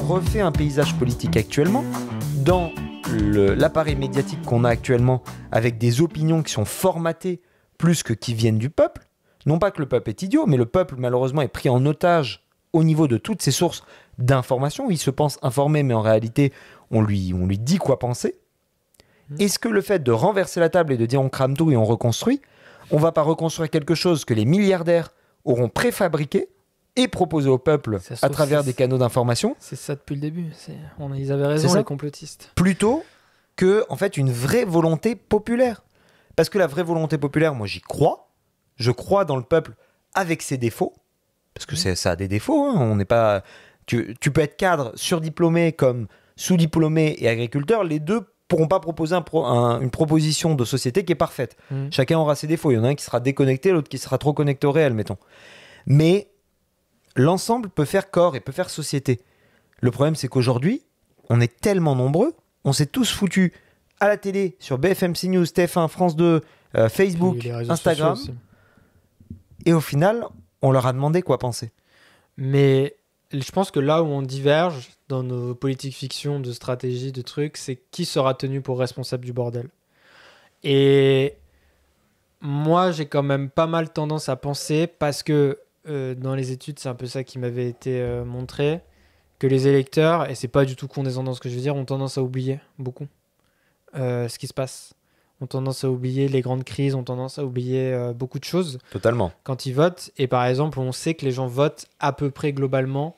refait un paysage politique actuellement dans l'appareil médiatique qu'on a actuellement, avec des opinions qui sont formatées plus que qui viennent du peuple. Non pas que le peuple est idiot, mais le peuple malheureusement est pris en otage au niveau de toutes ces sources d'information. Il se pense informé, mais en réalité on lui dit quoi penser. Est-ce que le fait de renverser la table et de dire on crame tout et on reconstruit, on va pas reconstruire quelque chose que les milliardaires auront préfabriqué et proposé au peuple à travers des canaux d'information? C'est ça depuis le début. Ils avaient raison, les complotistes. Plutôt que, en fait, une vraie volonté populaire. Parce que la vraie volonté populaire, moi, j'y crois. Je crois dans le peuple avec ses défauts. Parce que ça a des défauts. Hein. On n'est pas... Tu peux être cadre, surdiplômé comme sous-diplômé et agriculteur. Les deux pourront pas proposer une proposition de société qui est parfaite. Chacun aura ses défauts. Il y en a un qui sera déconnecté, l'autre qui sera trop connecté au réel, mettons. Mais l'ensemble peut faire corps et peut faire société. Le problème, c'est qu'aujourd'hui, on est tellement nombreux, on s'est tous foutus à la télé, sur BFM CNews, TF1, France 2, Facebook, Instagram. Et au final, on leur a demandé quoi penser. Mais je pense que là où on diverge dans nos politiques fiction, de stratégie, de trucs, c'est qui sera tenu pour responsable du bordel. Et moi, j'ai quand même pas mal tendance à penser, parce que dans les études, c'est un peu ça qui m'avait été montré, que les électeurs, et c'est pas du tout condescendant dans ce que je veux dire, ont tendance à oublier beaucoup ce qui se passe. Ont tendance à oublier les grandes crises, ont tendance à oublier beaucoup de choses. Totalement. Quand ils votent. Et par exemple, on sait que les gens votent à peu près globalement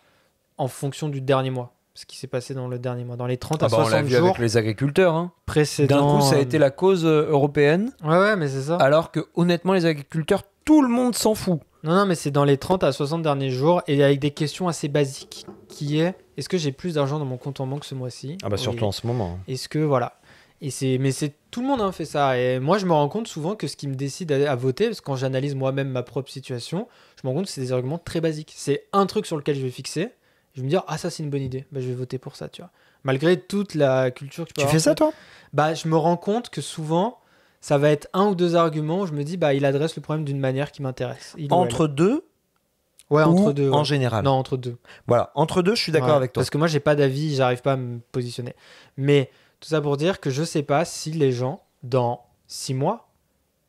en fonction du dernier mois. Ce qui s'est passé dans le dernier mois. Dans les 30 à 60 jours. On l'a vu avec les agriculteurs. Hein. Précédents. D'un coup, ça a été la cause européenne. Ouais, mais c'est ça. Alors que, honnêtement, les agriculteurs, tout le monde s'en fout. Non, mais c'est dans les 30 à 60 derniers jours et avec des questions assez basiques qui est: est-ce que j'ai plus d'argent dans mon compte en banque ce mois-ci? Ah bah surtout en ce moment. Est-ce que voilà. Mais c'est tout le monde a fait ça. Et moi, je me rends compte souvent que ce qui me décide à voter, parce que quand j'analyse moi-même ma propre situation, je me rends compte que c'est des arguments très basiques. C'est un truc sur lequel je vais fixer. Je vais me dire, ah, ça c'est une bonne idée. Bah, je vais voter pour ça, tu vois. Malgré toute la culture que tu peux avoir. Tu fais ça, toi? Bah, je me rends compte que souvent, ça va être un ou deux arguments où je me dis, bah, il adresse le problème d'une manière qui m'intéresse. Entre deux? Ouais, entre deux. En général? Non, entre deux. Voilà, entre deux, je suis d'accord avec toi. Parce que moi, j'ai pas d'avis, j'arrive pas à me positionner. Mais tout ça pour dire que je sais pas si les gens, dans 6 mois,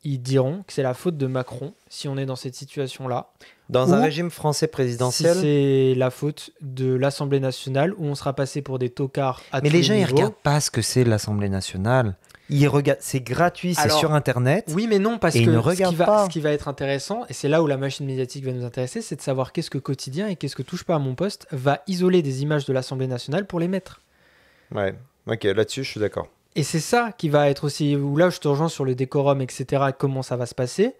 ils diront que c'est la faute de Macron si on est dans cette situation-là. Dans un régime français présidentiel. Si c'est la faute de l'Assemblée nationale où on sera passé pour des tocards à tous les niveaux. Mais les gens, ils regardent pas ce que c'est l'Assemblée nationale. Ils regardent, c'est gratuit, c'est sur Internet. Oui, mais non, parce que ce qui va être intéressant, et c'est là où la machine médiatique va nous intéresser, c'est de savoir qu'est-ce que Quotidien et qu'est-ce que Touche pas à mon poste va isoler des images de l'Assemblée nationale pour les mettre. Ouais, ok, là-dessus, je suis d'accord. Et c'est ça qui va être aussi, où là, je te rejoins sur le décorum, etc., comment ça va se passer.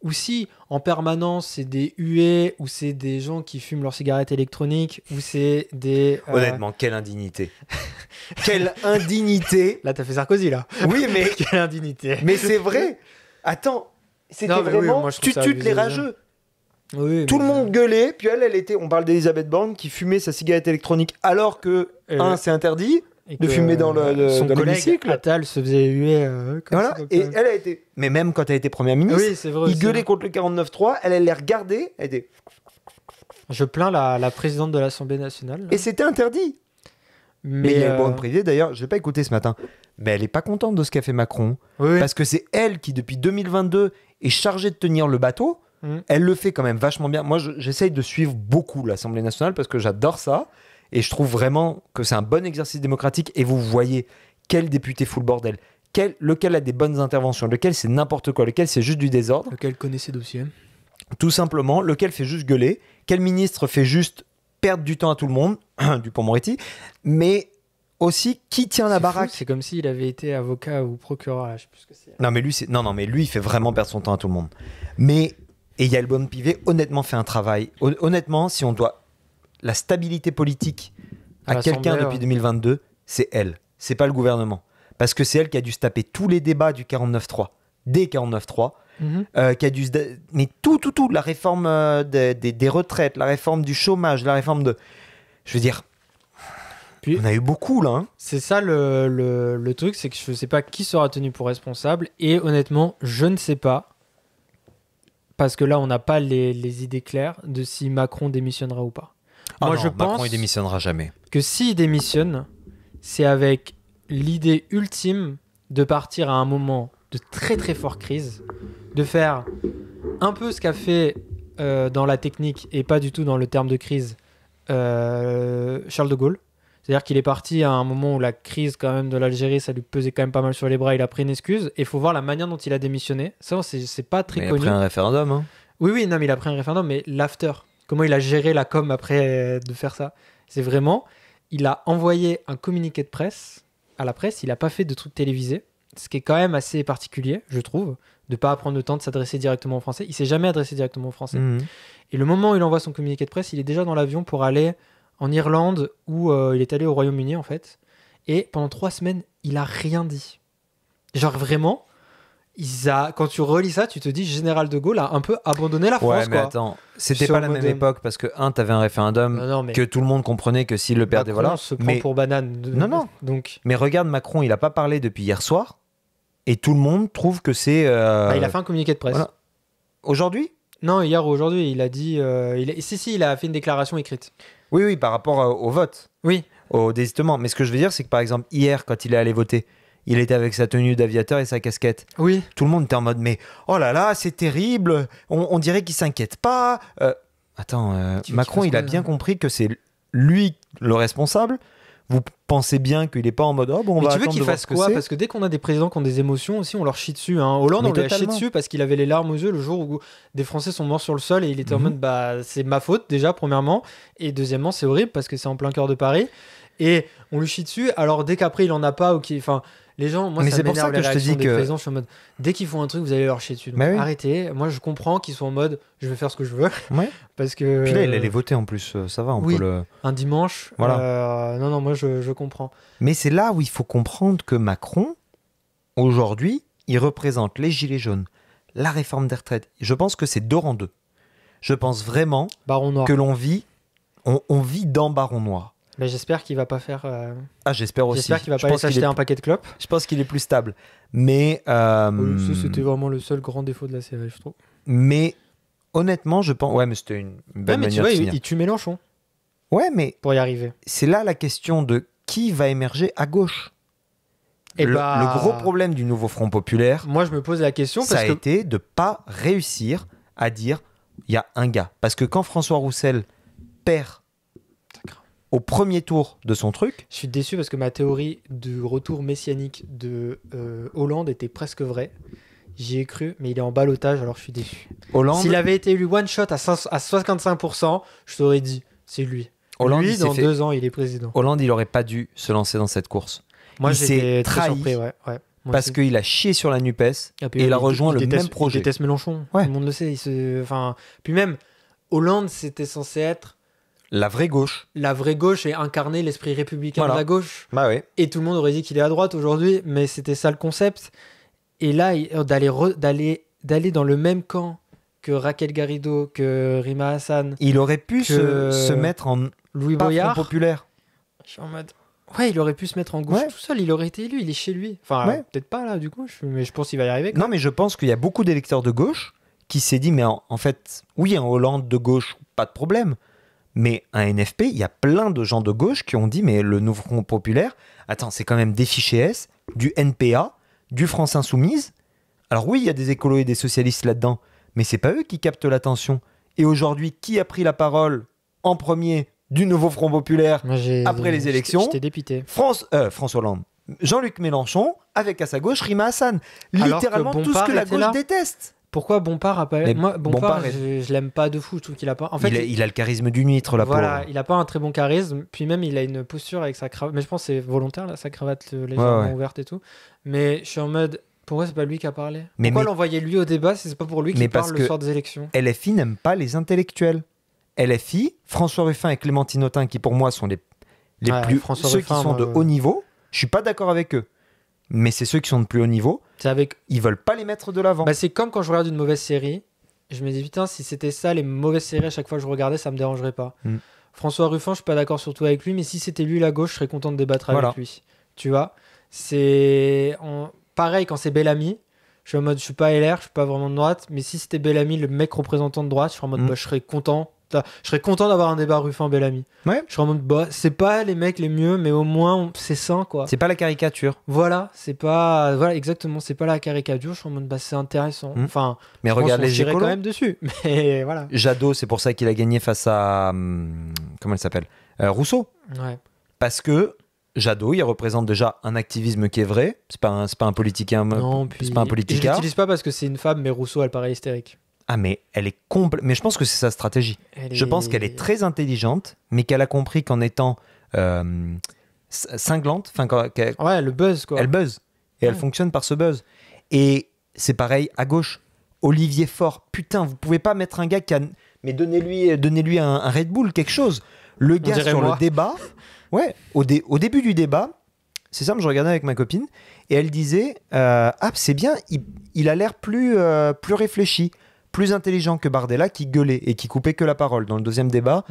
Ou si, en permanence, c'est des huées, ou c'est des gens qui fument leurs cigarettes électroniques, ou c'est des... Honnêtement, quelle indignité. Quelle indignité. Là, t'as fait Sarkozy, là. Oui, mais... Quelle indignité. Mais c'est vrai. Attends, c'était vraiment... Oui, tu tutes les rageux. Oui, tout le monde gueulait, puis elle était... On parle d'Elisabeth Borne qui fumait sa cigarette électronique alors que, c'est interdit de fumer dans l'hémicycle. Attal se faisait huer. Voilà. Et elle a été... Mais même quand elle était première ministre, oui, c'est vrai, il gueulait contre le 49.3, elle les regardait, elle était... Je plains la présidente de l'Assemblée nationale. Là. Et c'était interdit. Mais il y a une bonne privée, d'ailleurs, je ne l'ai pas écouté ce matin, mais elle n'est pas contente de ce qu'a fait Macron. Oui. Parce que c'est elle qui, depuis 2022, est chargée de tenir le bateau. Elle le fait quand même vachement bien. Moi, j'essaye de suivre beaucoup l'Assemblée nationale parce que j'adore ça. Et je trouve vraiment que c'est un bon exercice démocratique. Et vous voyez quel député fout le bordel. Lequel a des bonnes interventions. Lequel c'est n'importe quoi. Lequel c'est juste du désordre. Lequel connaît ses dossiers. Tout simplement. Lequel fait juste gueuler. Quel ministre fait juste perdre du temps à tout le monde. Dupond-Moretti. Mais aussi, qui tient la baraque. C'est comme s'il avait été avocat ou procureur. Là, je sais plus ce que c'est. Non, mais lui, il fait vraiment perdre son temps à tout le monde. Et Yael Pivet, honnêtement, fait un travail. Honnêtement, si on doit la stabilité politique à quelqu'un depuis 2022, c'est elle. C'est pas le gouvernement. Parce que c'est elle qui a dû se taper tous les débats du 49.3, des 49.3, qui a dû mais tout, la réforme des retraites, la réforme du chômage, la réforme de... Je veux dire, on a eu beaucoup, là. Hein. C'est ça le truc, c'est que je sais pas qui sera tenu pour responsable. Et honnêtement, je ne sais pas. Parce que là, on n'a pas les idées claires de si Macron démissionnera ou pas. Ah Moi, non, je Macron, pense il démissionnera jamais. que s'il démissionne, c'est avec l'idée ultime de partir à un moment de très très forte crise, de faire un peu ce qu'a fait dans la technique et pas du tout dans le terme de crise Charles de Gaulle. C'est-à-dire qu'il est parti à un moment où la crise quand même de l'Algérie, ça lui pesait quand même pas mal sur les bras, il a pris une excuse. Et il faut voir la manière dont il a démissionné. Ça, c'est pas très Mais connu. après un référendum, hein. Oui, non, mais il a pris un référendum, mais l'after, comment il a géré la com après de faire ça, c'est vraiment, il a envoyé un communiqué de presse à la presse, il n'a pas fait de trucs télévisés, ce qui est quand même assez particulier, je trouve, de pas prendre le temps de s'adresser directement aux Français. Il s'est jamais adressé directement aux Français. Mhm. Et le moment où il envoie son communiqué de presse, il est déjà dans l'avion pour aller en Irlande, où il est allé au Royaume-Uni, en fait. Et pendant 3 semaines, il a rien dit. Genre vraiment, quand tu relis ça, tu te dis Général de Gaulle a un peu abandonné la France. Ouais, mais quoi. attends, c'était Sur pas la mode, même époque parce que, t'avais un référendum Non, mais que tout le monde comprenait que s'il le perdait, Macron voilà. se prend Mais, pour banane. Non. Donc, mais regarde, Macron, il a pas parlé depuis hier soir et tout le monde trouve que c'est. il a fait un communiqué de presse. voilà. Aujourd'hui? Non, hier ou aujourd'hui, il a dit. il a fait une déclaration écrite. Oui, par rapport au vote, Oui. au désistement. Mais ce que je veux dire, c'est que par exemple, hier, quand il est allé voter, il était avec sa tenue d'aviateur et sa casquette. Oui. Tout le monde était en mode, mais oh là là, c'est terrible, on dirait qu'il s'inquiète pas. Attends, Tu veux Macron, qu'il il a fasse bien quoi, compris que c'est lui le responsable. Vous pensez bien qu'il est pas en mode, oh bon, on Mais va tu veux attendre qu'il de voir fasse ce que quoi? c'est. Parce que dès qu'on a des présidents qui ont des émotions aussi, on leur chie dessus. Hein. Hollande, Mais on lui a chié totalement. dessus parce qu'il avait les larmes aux yeux le jour où des Français sont morts sur le sol et il était en Mhm. mode bah c'est ma faute déjà premièrement et deuxièmement c'est horrible parce que c'est en plein cœur de Paris et on lui chie dessus. Alors dès qu'après il en a pas ou qu'il, enfin les gens, moi Mais ça c'est pour m'énerve ça que les je te réactions dis des que- présidents. Je suis en mode dès qu'ils font un truc vous allez leur chier dessus. Donc Bah oui. arrêtez. Moi je comprends qu'ils soient en mode je vais faire ce que je veux Ouais. parce que Puis là, il allait voter en plus, ça va, on oui. peut le. un dimanche. Voilà. Non moi je comprends. Mais c'est là où il faut comprendre que Macron, aujourd'hui, il représente les gilets jaunes, la réforme des retraites. Je pense que c'est 2 en 2. Je pense vraiment Baron noir. que l'on vit, on vit dans Baron Noir. Mais j'espère qu'il va pas faire. Ah, j'espère aussi. J'espère qu'il va Je pas aller pense qu'il s'acheter est- un paquet de clopes. Je pense qu'il est plus stable. Mais, Oui, ça, c'était vraiment le seul grand défaut de la série, je trouve. mais honnêtement, je pense. Ouais, mais c'était une belle mais tu manière vois, de il, finir. il tue Mélenchon Ouais, mais pour y arriver. c'est là la question de qui va émerger à gauche. Et le bah, gros problème du nouveau Front Populaire, Moi, je me pose la question ça parce a que. été de pas réussir à dire il y a un gars. Parce que quand François Roussel perd au premier tour de son truc, Je suis déçu parce que ma théorie du retour messianique de Hollande était presque vraie. J'y ai cru, mais il est en ballottage, alors je suis déçu. Hollande, S'il avait été élu one shot à 65%, je t'aurais dit, c'est lui. Hollande, lui, il s'est dans fait- 2 ans, il est président. Hollande, il aurait pas dû se lancer dans cette course. Moi, il j'étais s'est très trahi surpris, ouais. Moi parce aussi. qu'il a chié sur la NUPES puis, et il a rejoint le déteste- même projet. Il déteste Mélenchon, Ouais. tout le monde le sait. Enfin, puis même, Hollande, c'était censé être La vraie gauche. la vraie gauche et incarner l'esprit républicain Voilà. de la gauche. Bah ouais. Et tout le monde aurait dit qu'il est à droite aujourd'hui, mais c'était ça le concept. Et là, d'aller dans le même camp que Raquel Garrido, que Rima Hassan, Il aurait pu Que- se mettre en Louis pas Front Boyard, Populaire. je suis en mode... Ouais, il aurait pu se mettre en gauche Ouais. tout seul, il aurait été élu, il est chez lui. Enfin, Ouais. peut-être pas là, du coup, mais je pense qu'il va y arriver. Non, mais je pense qu'il y a beaucoup d'électeurs de gauche qui s'est dit, mais en fait, oui, un Hollande de gauche, pas de problème. Mais un NFP, il y a plein de gens de gauche qui ont dit, mais le nouveau Front Populaire, attends, c'est quand même des fichiers S, du NPA, du France Insoumise. Alors oui, il y a des écolos et des socialistes là-dedans, mais c'est pas eux qui captent l'attention. Et aujourd'hui, qui a pris la parole en premier du nouveau Front Populaire Moi, Après les élections, J'étais dépité. François Hollande. Jean-Luc Mélenchon, avec à sa gauche Rima Hassan. Alors que Littéralement tout ce Bompard que la était gauche là. déteste. Pourquoi Bompard a pas... Mais Moi, Bompard, Bompard est- je l'aime pas de fou, je trouve qu'il a pas... En fait, Il a le charisme d'une huître, la voilà, pauvre. il a pas un très bon charisme, puis même il a une posture avec sa cravate, mais je pense que c'est volontaire là, sa cravate légèrement Ouais. ouverte et tout. Mais je suis en mode, pourquoi c'est pas lui qui a parlé? Mais- Pourquoi mais- l'envoyer lui au débat si c'est pas pour lui qui Mais parle parce le que- soir des élections? LFI n'aime pas les intellectuels. LFI, François Ruffin et Clémentine Autain, qui pour moi sont les Ouais, plus François ceux Ruffin, qui sont moi, de haut niveau. Je suis pas d'accord avec eux, mais c'est ceux qui sont de plus haut niveau. C'est avec... Ils veulent pas les mettre de l'avant. Bah, c'est comme quand je regarde une mauvaise série, je me dis putain, si c'était ça, les mauvaises séries à chaque fois que je regardais, ça me dérangerait pas. Mm. François Ruffin, je suis pas d'accord surtout avec lui, mais si c'était lui la gauche, je serais content de débattre Voilà. avec lui. Tu vois, c'est pareil quand c'est Bellamy. Je suis en mode, je suis pas LR, je suis pas vraiment de droite, mais si c'était Bellamy, le mec représentant de droite, je serais en mode, bah, je serais content. Je serais content d'avoir un débat Ruffin-Bellamy. Ouais. Je serais en mode, bah, c'est pas les mecs les mieux, mais au moins, c'est sain, quoi. C'est pas la caricature. Voilà, c'est pas. Voilà, exactement, c'est pas la caricature. Je suis en mode, bah, c'est intéressant. Enfin, mais je pense regarde qu'on les tirait écolos. quand même dessus. Mais voilà. Jadot, c'est pour ça qu'il a gagné face à. Comment elle s'appelle Rousseau. Ouais. Parce que Jadot, il représente déjà un activisme qui est vrai. C'est pas un politicien. Non, puis. C'est pas un Je politicard. l'utilise pas parce que c'est une femme, mais Rousseau, elle paraît hystérique. Ah, mais elle est mais je pense que c'est sa stratégie. Je pense qu'elle est très intelligente, mais qu'elle a compris qu'en étant cinglante, ouais, le buzz, quoi. Elle buzz. Et elle fonctionne par ce buzz. Et c'est pareil à gauche. Olivier Faure, putain, vous pouvez pas mettre un gars qui a. Mais donnez-lui un Red Bull, quelque chose. Le gars sur le débat, ouais, au début du débat, c'est simple, je regardais avec ma copine, et elle disait ah, c'est bien, il a l'air plus réfléchi, plus intelligent que Bardella qui gueulait et qui coupait que la parole. Dans le deuxième débat,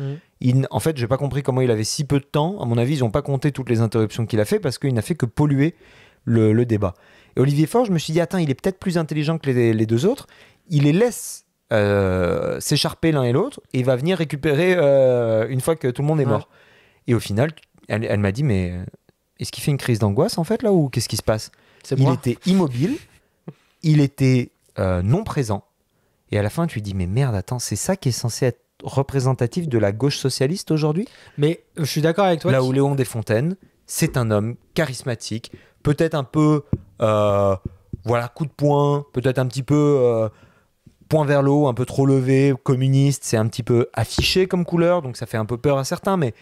en fait, j'ai pas compris comment il avait si peu de temps. À mon avis, ils ont pas compté toutes les interruptions qu'il a fait parce qu'il n'a fait que polluer le débat. Et Olivier Faure, je me suis dit, attends, il est peut-être plus intelligent que les deux autres. Il les laisse s'écharper l'un et l'autre et il va venir récupérer une fois que tout le monde est mort. Et au final, elle m'a dit, mais est-ce qu'il fait une crise d'angoisse en fait là ou qu'est-ce qui se passe? Il était immobile, il était non présent. Et à la fin, tu lui dis, mais merde, attends, c'est ça qui est censé être représentatif de la gauche socialiste aujourd'hui? Mais je suis d'accord avec toi. Là où Léon Desfontaines, c'est un homme charismatique, peut-être un peu, voilà, coup de poing, peut-être un petit peu point vers le haut, un peu trop levé, communiste, c'est un petit peu affiché comme couleur, donc ça fait un peu peur à certains, mais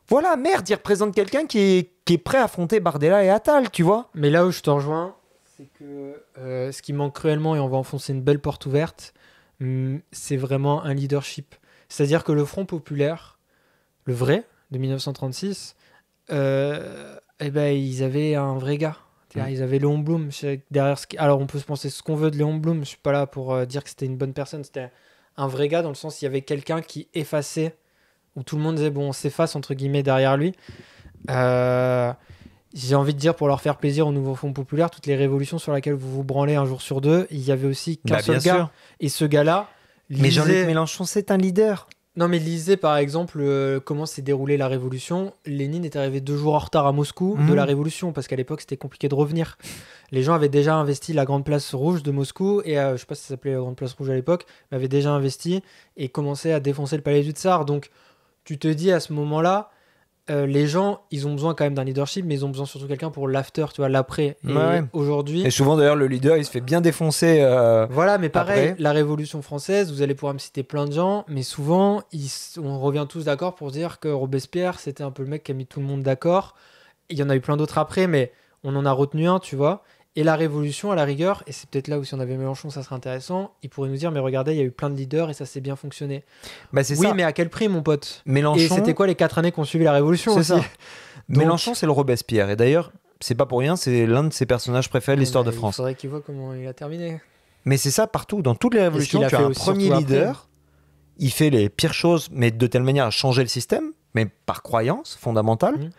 voilà, merde, il représente quelqu'un qui est prêt à affronter Bardella et Attal, tu vois. Mais là où je te rejoins, c'est que ce qui manque cruellement, et on va enfoncer une belle porte ouverte, c'est vraiment un leadership. C'est-à-dire que le Front populaire, le vrai, de 1936, eh ben, ils avaient un vrai gars. Ils avaient Léon Blum derrière. Alors on peut se penser ce qu'on veut de Léon Blum, je suis pas là pour dire que c'était une bonne personne, c'était un vrai gars dans le sens il y avait quelqu'un qui effaçait, où tout le monde disait bon on s'efface entre guillemets derrière lui. J'ai envie de dire pour leur faire plaisir au nouveau Front populaire, toutes les révolutions sur lesquelles vous vous branlez un jour sur deux, il y avait aussi qu'un seul gars. Sûr. Et ce gars-là, mais Jean-Luc Mélenchon c'est un leader. Non mais lisez par exemple comment s'est déroulée la révolution. Lénine est arrivé 2 jours en retard à Moscou de la révolution parce qu'à l'époque c'était compliqué de revenir. Les gens avaient déjà investi la grande place rouge de Moscou et je sais pas si ça s'appelait la grande place rouge à l'époque, mais avaient déjà investi et commençaient à défoncer le palais du Tsar. Donc tu te dis à ce moment-là, les gens ils ont besoin quand même d'un leadership, mais ils ont besoin surtout de quelqu'un pour l'after, tu vois, l'après. Et aujourd'hui. Et souvent d'ailleurs le leader il se fait bien défoncer. Voilà, mais pareil, après. La Révolution française, vous allez pouvoir me citer plein de gens, mais souvent on revient tous d'accord pour dire que Robespierre c'était un peu le mec qui a mis tout le monde d'accord. Il y en a eu plein d'autres après, mais on en a retenu un, tu vois. Et la Révolution, à la rigueur, et c'est peut-être là où si on avait Mélenchon, ça serait intéressant, il pourrait nous dire, mais regardez, il y a eu plein de leaders et ça s'est bien fonctionné. Bah, c'est oui, ça. Mais à quel prix, mon pote? Mélenchon... Et c'était quoi les 4 années qu'on suivi la Révolution aussi? Ça. Donc... Mélenchon, c'est le Robespierre. Et d'ailleurs, c'est pas pour rien, c'est l'un de ses personnages préférés de l'histoire de France. Il faudrait qu'il voit comment il a terminé. Mais c'est ça partout, dans toutes les révolutions, tu as un premier leader, il fait les pires choses, mais de telle manière à changer le système, mais par croyance fondamentale.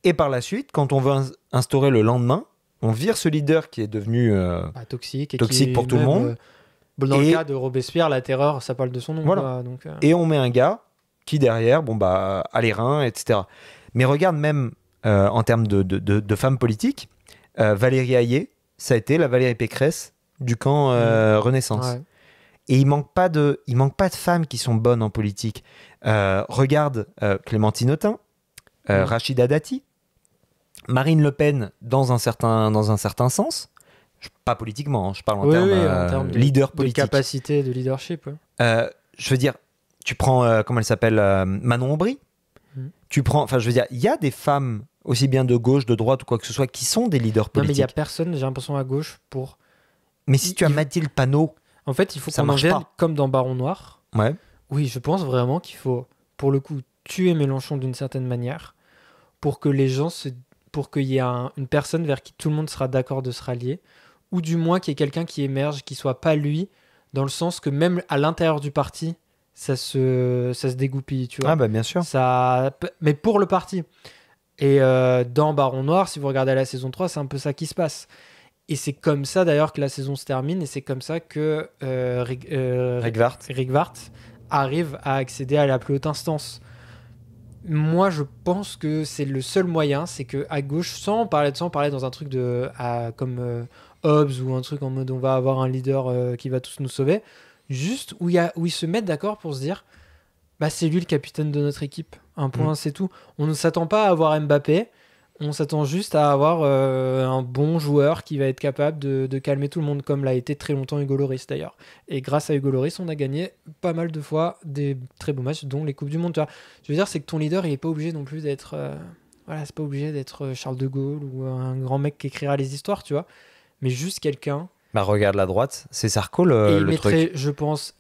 Et par la suite, quand on veut instaurer le lendemain, on vire ce leader qui est devenu toxique pour tout le monde. Dans le cas de Robespierre, la terreur, ça parle de son nom. Voilà. Quoi, donc, Et on met un gars qui derrière, a les reins, etc. Mais regarde même en termes de femmes politiques, Valérie Hayé, ça a été la Valérie Pécresse du camp Renaissance. Ouais. Et il manque pas de femmes qui sont bonnes en politique. Regarde Clémentine Autain, Rachida Dati, Marine Le Pen dans un certain sens, pas politiquement, hein, je parle en termes de leader politique. De capacité de leadership. Je veux dire, tu prends, comment elle s'appelle, Manon Aubry. Tu prends, enfin, je veux dire, il y a des femmes, aussi bien de gauche, de droite ou quoi que ce soit, qui sont des leaders politiques. Non, mais il n'y a personne, j'ai l'impression, à gauche pour... Mais si tu as Mathilde Panot... En fait, il faut qu'on en vienne comme dans Baron Noir. Ouais. Oui, je pense vraiment qu'il faut, pour le coup, tuer Mélenchon d'une certaine manière pour que les gens pour qu'il y ait une personne vers qui tout le monde sera d'accord de se rallier, ou du moins qu'il y ait quelqu'un qui émerge, qui soit pas lui, dans le sens que même à l'intérieur du parti, ça se dégoupille, tu vois. Ah bah bien sûr. Mais pour le parti. Et dans Baron Noir, si vous regardez la saison 3, c'est un peu ça qui se passe. Et c'est comme ça d'ailleurs que la saison se termine, et c'est comme ça que Rick Vart arrive à accéder à la plus haute instance. Moi, je pense que c'est le seul moyen, c'est que à gauche, sans parler dans un truc comme Hobbes ou un truc en mode on va avoir un leader qui va tous nous sauver, juste où ils se mettent d'accord pour se dire, bah c'est lui le capitaine de notre équipe. Un point, c'est tout. On ne s'attend pas à avoir Mbappé. On s'attend juste à avoir un bon joueur qui va être capable de calmer tout le monde, comme l'a été très longtemps Hugo Lloris d'ailleurs. Et grâce à Hugo Lloris, on a gagné pas mal de fois des très beaux matchs, dont les Coupes du Monde. Tu vois. Je veux dire, c'est que ton leader, il est pas obligé non plus d'être... c'est pas obligé d'être Charles de Gaulle ou un grand mec qui écrira les histoires, tu vois. Mais juste quelqu'un... Bah regarde la droite, c'est Sarko et il le mettrait, truc. je pense,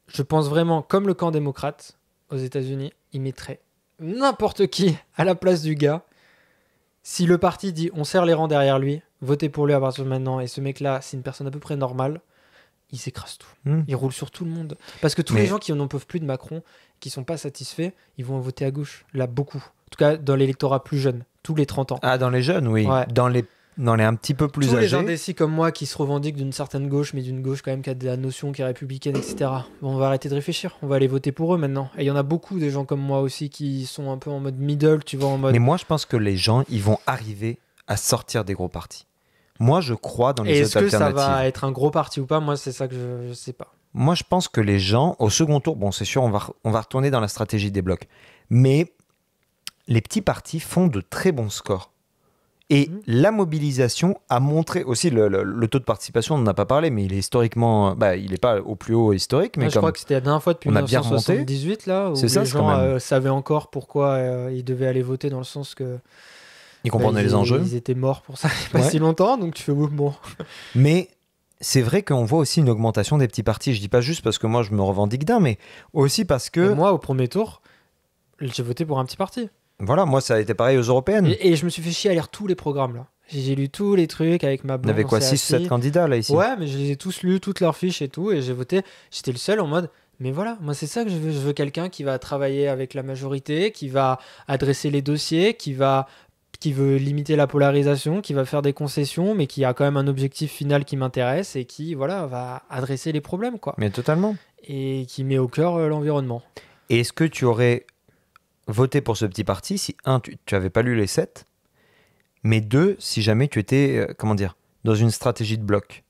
je pense vraiment, comme le camp démocrate aux États-Unis, il mettrait n'importe qui à la place du gars. Si le parti dit on serre les rangs derrière lui, votez pour lui à partir de maintenant, et ce mec-là, c'est une personne à peu près normale, il s'écrase tout. Il roule sur tout le monde. Parce que tous les gens qui n'en peuvent plus de Macron, qui sont pas satisfaits, ils vont voter à gauche. Là, beaucoup. En tout cas, dans l'électorat plus jeune, tous les 30 ans. Ah, dans les jeunes, oui. Ouais. Dans les un petit peu plus tous âgés. les indécis comme moi qui se revendiquent d'une certaine gauche, mais d'une gauche quand même qui a de la notion, qui est républicaine, etc. Bon, on va arrêter de réfléchir, on va aller voter pour eux maintenant. Et il y en a beaucoup des gens comme moi aussi qui sont un peu en mode middle, tu vois, en mode... Mais moi, je pense que les gens, ils vont arriver à sortir des gros partis. Moi, je crois dans les autres alternatives. Est-ce que ça va être un gros parti ou pas? Moi, c'est ça que je sais pas. Moi, je pense que les gens, au second tour, bon, c'est sûr, on va retourner dans la stratégie des blocs. Mais les petits partis font de très bons scores. Et la mobilisation a montré aussi le taux de participation, on n'en a pas parlé, mais il est historiquement, il n'est pas au plus haut historique. Mais je crois que c'était la dernière fois depuis on a bien 1978, là, où c'est ça, les gens savaient encore pourquoi ils devaient aller voter, dans le sens que ils comprenaient les enjeux. Ils étaient morts pour ça il n'y a pas si longtemps, donc tu fais bon. Mais c'est vrai qu'on voit aussi une augmentation des petits partis. Je dis pas juste parce que moi je me revendique d'un, mais aussi parce que... Et moi, au premier tour, j'ai voté pour un petit parti. Voilà, moi ça a été pareil aux européennes. Et je me suis fait chier à lire tous les programmes là. J'ai lu tous les trucs avec ma blonde. Il y avait quoi, 6 ou 7 candidats là ici? Ouais, mais je les ai tous lus, toutes leurs fiches et tout, et j'ai voté. J'étais le seul en mode, mais voilà, moi c'est ça que je veux. Je veux quelqu'un qui va travailler avec la majorité, qui va adresser les dossiers, qui veut limiter la polarisation, qui va faire des concessions, mais qui a quand même un objectif final qui m'intéresse et qui va adresser les problèmes, quoi. Mais totalement. Et qui met au cœur l'environnement. Et est-ce que tu aurais voté pour ce petit parti si, un, tu n'avais pas lu les 7, mais deux, si jamais tu étais, dans une stratégie de bloc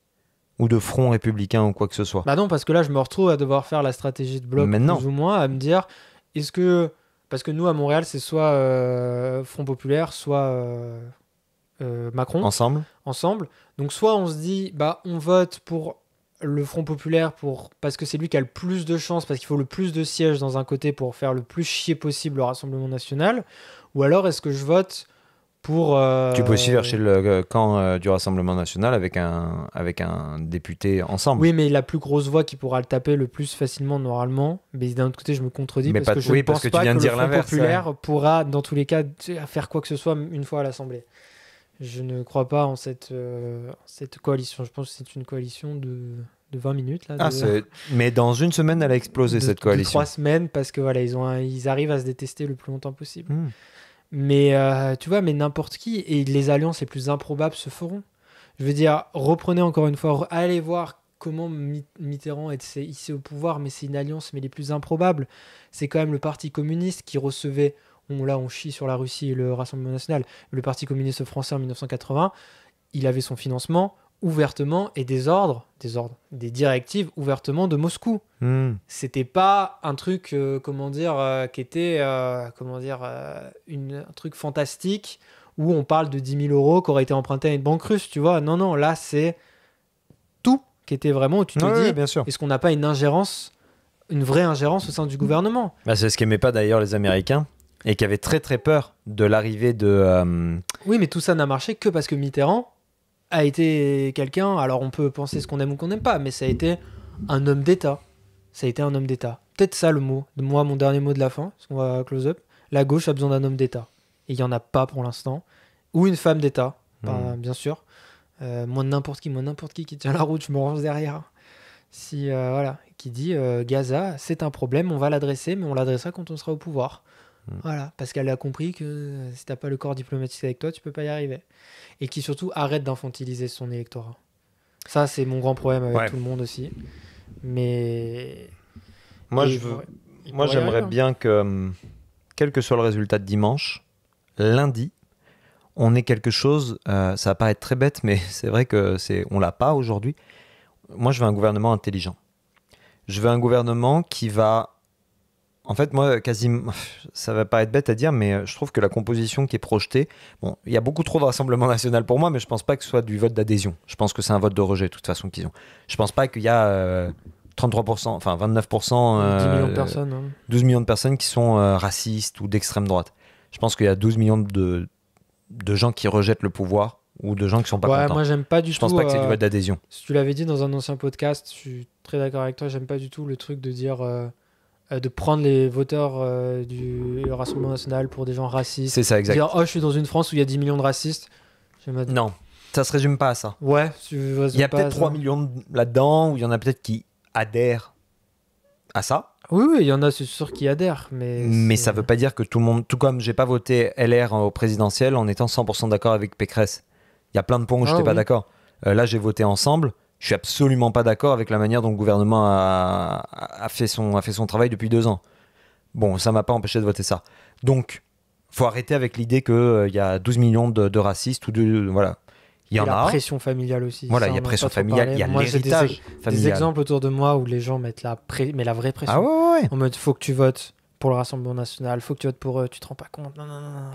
ou de front républicain ou quoi que ce soit? Bah non, parce que là, je me retrouve à devoir faire la stratégie de bloc plus ou moins, à me dire, est-ce que... Parce que nous, à Montréal, c'est soit Front Populaire, soit Macron. Ensemble. Donc soit on se dit, on vote pour le Front Populaire parce que c'est lui qui a le plus de chances, parce qu'il faut le plus de sièges dans un côté pour faire le plus chier possible le Rassemblement National, ou alors est-ce que je vote pour... Tu peux aussi chercher le camp du Rassemblement National avec un député ensemble. Oui, mais la plus grosse voix qui pourra le taper le plus facilement normalement. Mais d'un autre côté, je me contredis parce que je ne pense pas que le Front Populaire pourra, dans tous les cas, faire quoi que ce soit une fois à l'Assemblée. Je ne crois pas en cette coalition. Je pense que c'est une coalition de 20 minutes. Là, mais dans une semaine, elle a explosé, cette coalition. De 3 semaines, parce que voilà, ils arrivent à se détester le plus longtemps possible. Mais tu vois, mais n'importe qui, et les alliances les plus improbables se feront. Je veux dire, reprenez encore une fois, allez voir comment Mitterrand est ici au pouvoir, mais c'est une alliance, mais les plus improbables. C'est quand même le Parti communiste qui recevait, on chie sur la Russie et le Rassemblement national, le Parti communiste français en 1980, il avait son financement ouvertement et des directives ouvertement de Moscou. C'était pas un truc, qui était, un truc fantastique où on parle de 10 000 euros qui auraient été empruntés à une banque russe, tu vois. Non, là, c'est tout qui était vraiment où tu te dis, bien sûr. Est-ce qu'on n'a pas une vraie ingérence au sein du gouvernement? C'est ce qu'aimaient pas d'ailleurs les Américains et qui avaient très très peur de l'arrivée de... Oui, mais tout ça n'a marché que parce que Mitterrand a été quelqu'un, alors on peut penser ce qu'on aime ou qu'on n'aime pas, mais ça a été un homme d'État. Peut-être ça le mot. Moi, mon dernier mot de la fin, parce qu'on va close up. La gauche a besoin d'un homme d'État. Et il n'y en a pas pour l'instant. Ou une femme d'État, bien sûr. Moi, n'importe qui tient la route, je me range derrière. Qui dit Gaza, c'est un problème, on va l'adresser, mais on l'adressera quand on sera au pouvoir. Voilà, parce qu'elle a compris que si t'as pas le corps diplomatique avec toi, tu peux pas y arriver. Et qui surtout arrête d'infantiliser son électorat. Ça, c'est mon grand problème avec tout le monde aussi. Mais Moi, Et moi j'aimerais bien que, quel que soit le résultat de dimanche, lundi, on ait quelque chose. Ça va paraître très bête, mais c'est vrai que on l'a pas aujourd'hui. Moi, je veux un gouvernement intelligent. Je veux un gouvernement qui va. En fait, moi, quasiment, ça va paraître bête à dire, mais je trouve que la composition qui est projetée, bon, il y a beaucoup trop de Rassemblement national pour moi, mais je pense pas que ce soit du vote d'adhésion. Je pense que c'est un vote de rejet, de toute façon, qu'ils ont. Je pense pas qu'il y a 33%, enfin 29%, 10 millions de personnes. Hein. 12 millions de personnes qui sont racistes ou d'extrême droite. Je pense qu'il y a 12 millions de gens qui rejettent le pouvoir ou de gens qui sont pas contents. Moi, j'aime pas du tout. Je pense pas que c'est du vote d'adhésion. Si tu l'avais dit dans un ancien podcast, je suis très d'accord avec toi, j'aime pas du tout le truc de dire. De prendre les voteurs du Rassemblement national pour des gens racistes. C'est ça, exact. Dire, je suis dans une France où il y a 10 millions de racistes. Non, ça se résume pas à ça. Ouais, il y a peut-être 3 millions là-dedans, ou il y en a peut-être qui adhèrent à ça. Oui, il y en a, c'est sûr, qui adhèrent. Mais ça veut pas dire que tout le monde... Tout comme j'ai pas voté LR au présidentiel en étant 100% d'accord avec Pécresse. Il y a plein de points où j'étais pas d'accord. Là, j'ai voté ensemble. Je suis absolument pas d'accord avec la manière dont le gouvernement a fait son travail depuis 2 ans. Bon, ça m'a pas empêché de voter ça. Donc, faut arrêter avec l'idée qu'il y a 12 millions de racistes ou de... Voilà. Il y en a. La pression familiale aussi. Voilà, il y a pression familiale, il y a l'héritage familial. Des exemples autour de moi où les gens mettent la vraie pression. Ah ouais. En mode, faut que tu votes pour le Rassemblement national, faut que tu votes pour eux, tu te rends pas compte. Non.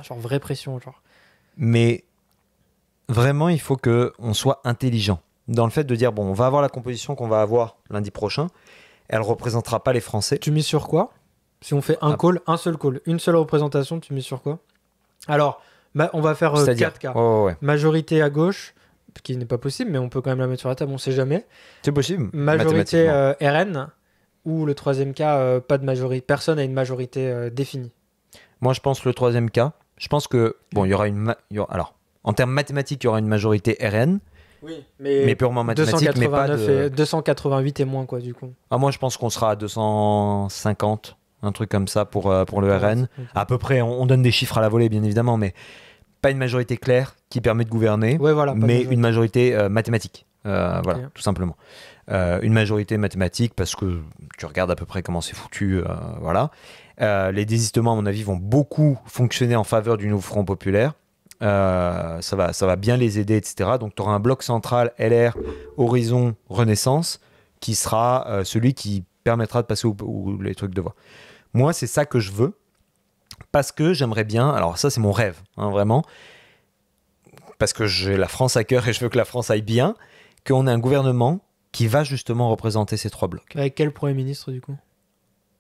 Genre, vraie pression, genre. Mais vraiment, il faut qu'on soit intelligent dans le fait de dire, bon, on va avoir la composition qu'on va avoir lundi prochain, elle représentera pas les Français. Tu mises sur quoi? Si on fait un seul call, une seule représentation, tu mises sur quoi? Alors, on va faire 4 cas. Majorité à gauche, ce qui n'est pas possible, mais on peut quand même la mettre sur la table, on sait jamais. C'est possible. Majorité RN, ou le troisième cas, pas de majorité. Personne n'a une majorité définie. Moi, je pense le troisième cas. Je pense que, bon, il y aura alors, en termes mathématiques, il y aura une majorité RN. Oui, mais purement mathématique, mais pas de... 288 et moins, quoi, du coup. Moi, je pense qu'on sera à 250, un truc comme ça pour le RN. Okay. À peu près, on donne des chiffres à la volée, bien évidemment, mais pas une majorité claire qui permet de gouverner, mais une majorité mathématique. Voilà, tout simplement. Une majorité mathématique parce que tu regardes à peu près comment c'est foutu. Voilà. Les désistements, à mon avis, vont beaucoup fonctionner en faveur du nouveau Front populaire. Ça va bien les aider, etc. Donc tu auras un bloc central LR, Horizon, Renaissance, qui sera celui qui permettra de passer les trucs de voix. Moi, c'est ça que je veux, parce que j'aimerais bien, alors ça c'est mon rêve, hein, vraiment, parce que j'ai la France à cœur et je veux que la France aille bien, qu'on ait un gouvernement qui va justement représenter ces 3 blocs. Avec quel Premier ministre, du coup?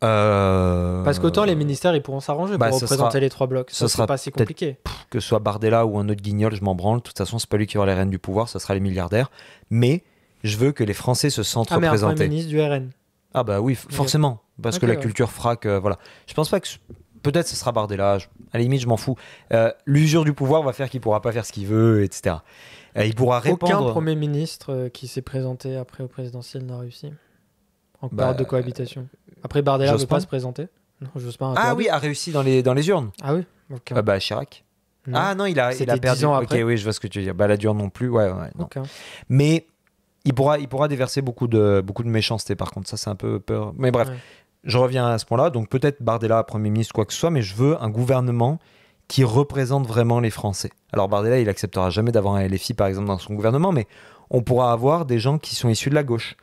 Parce qu'autant les ministères ils pourront s'arranger pour représenter les 3 blocs. Ça sera pas si compliqué. Que ce soit Bardella ou un autre guignol, je m'en branle. De toute façon, c'est pas lui qui aura les rênes du pouvoir, ça sera les milliardaires. Mais je veux que les Français se sentent représentés. Mais un Premier ministre du RN. Ah bah oui, forcément. Parce que la culture fera que... Voilà. Je pense pas que... Peut-être ce sera Bardella. À la limite, je m'en fous. L'usure du pouvoir va faire qu'il pourra pas faire ce qu'il veut, etc. Il pourra répondre... Aucun Premier ministre qui s'est présenté après au présidentiel n'a réussi. En période de cohabitation. Après, Bardella ne veut pas se présenter. Non, Jospin a a réussi dans les urnes. Ah oui, okay. Chirac. Non, il a perdu. 10 ans après. Ok, oui, je vois ce que tu veux dire. La dure non plus. Ouais, non. Okay. Mais il pourra déverser beaucoup de méchanceté, par contre. Ça, c'est un peu peur. Mais bref, je reviens à ce point-là. Donc, peut-être Bardella, Premier ministre, quoi que ce soit, mais je veux un gouvernement qui représente vraiment les Français. Alors, Bardella, il acceptera jamais d'avoir un LFI, par exemple, dans son gouvernement, mais on pourra avoir des gens qui sont issus de la gauche,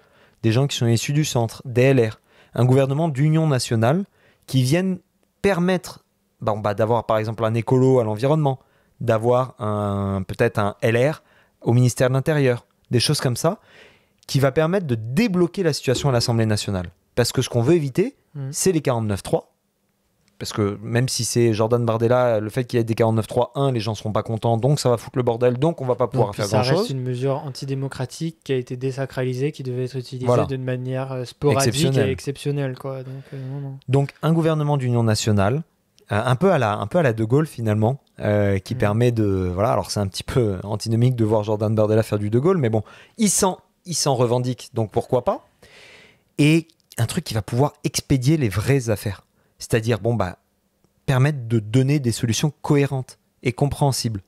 des gens qui sont issus du centre, des LR. Un gouvernement d'union nationale qui vienne permettre d'avoir par exemple un écolo à l'environnement, d'avoir peut-être un LR au ministère de l'Intérieur, des choses comme ça, qui va permettre de débloquer la situation à l'Assemblée nationale. Parce que ce qu'on veut éviter, c'est les 49-3. Parce que même si c'est Jordan Bardella, le fait qu'il y ait des 49-3-1, les gens ne seront pas contents, donc ça va foutre le bordel, donc on va pas pouvoir faire grand-chose. Ça reste une mesure antidémocratique qui a été désacralisée, qui devait être utilisée d'une manière sporadique et exceptionnelle. Quoi. Donc un gouvernement d'union nationale, un peu à la De Gaulle finalement, qui permet de... Voilà, alors c'est un petit peu antinomique de voir Jordan Bardella faire du De Gaulle, mais bon, il s'en revendique, donc pourquoi pas. Et un truc qui va pouvoir expédier les vraies affaires. C'est-à-dire, permettent de donner des solutions cohérentes et compréhensibles.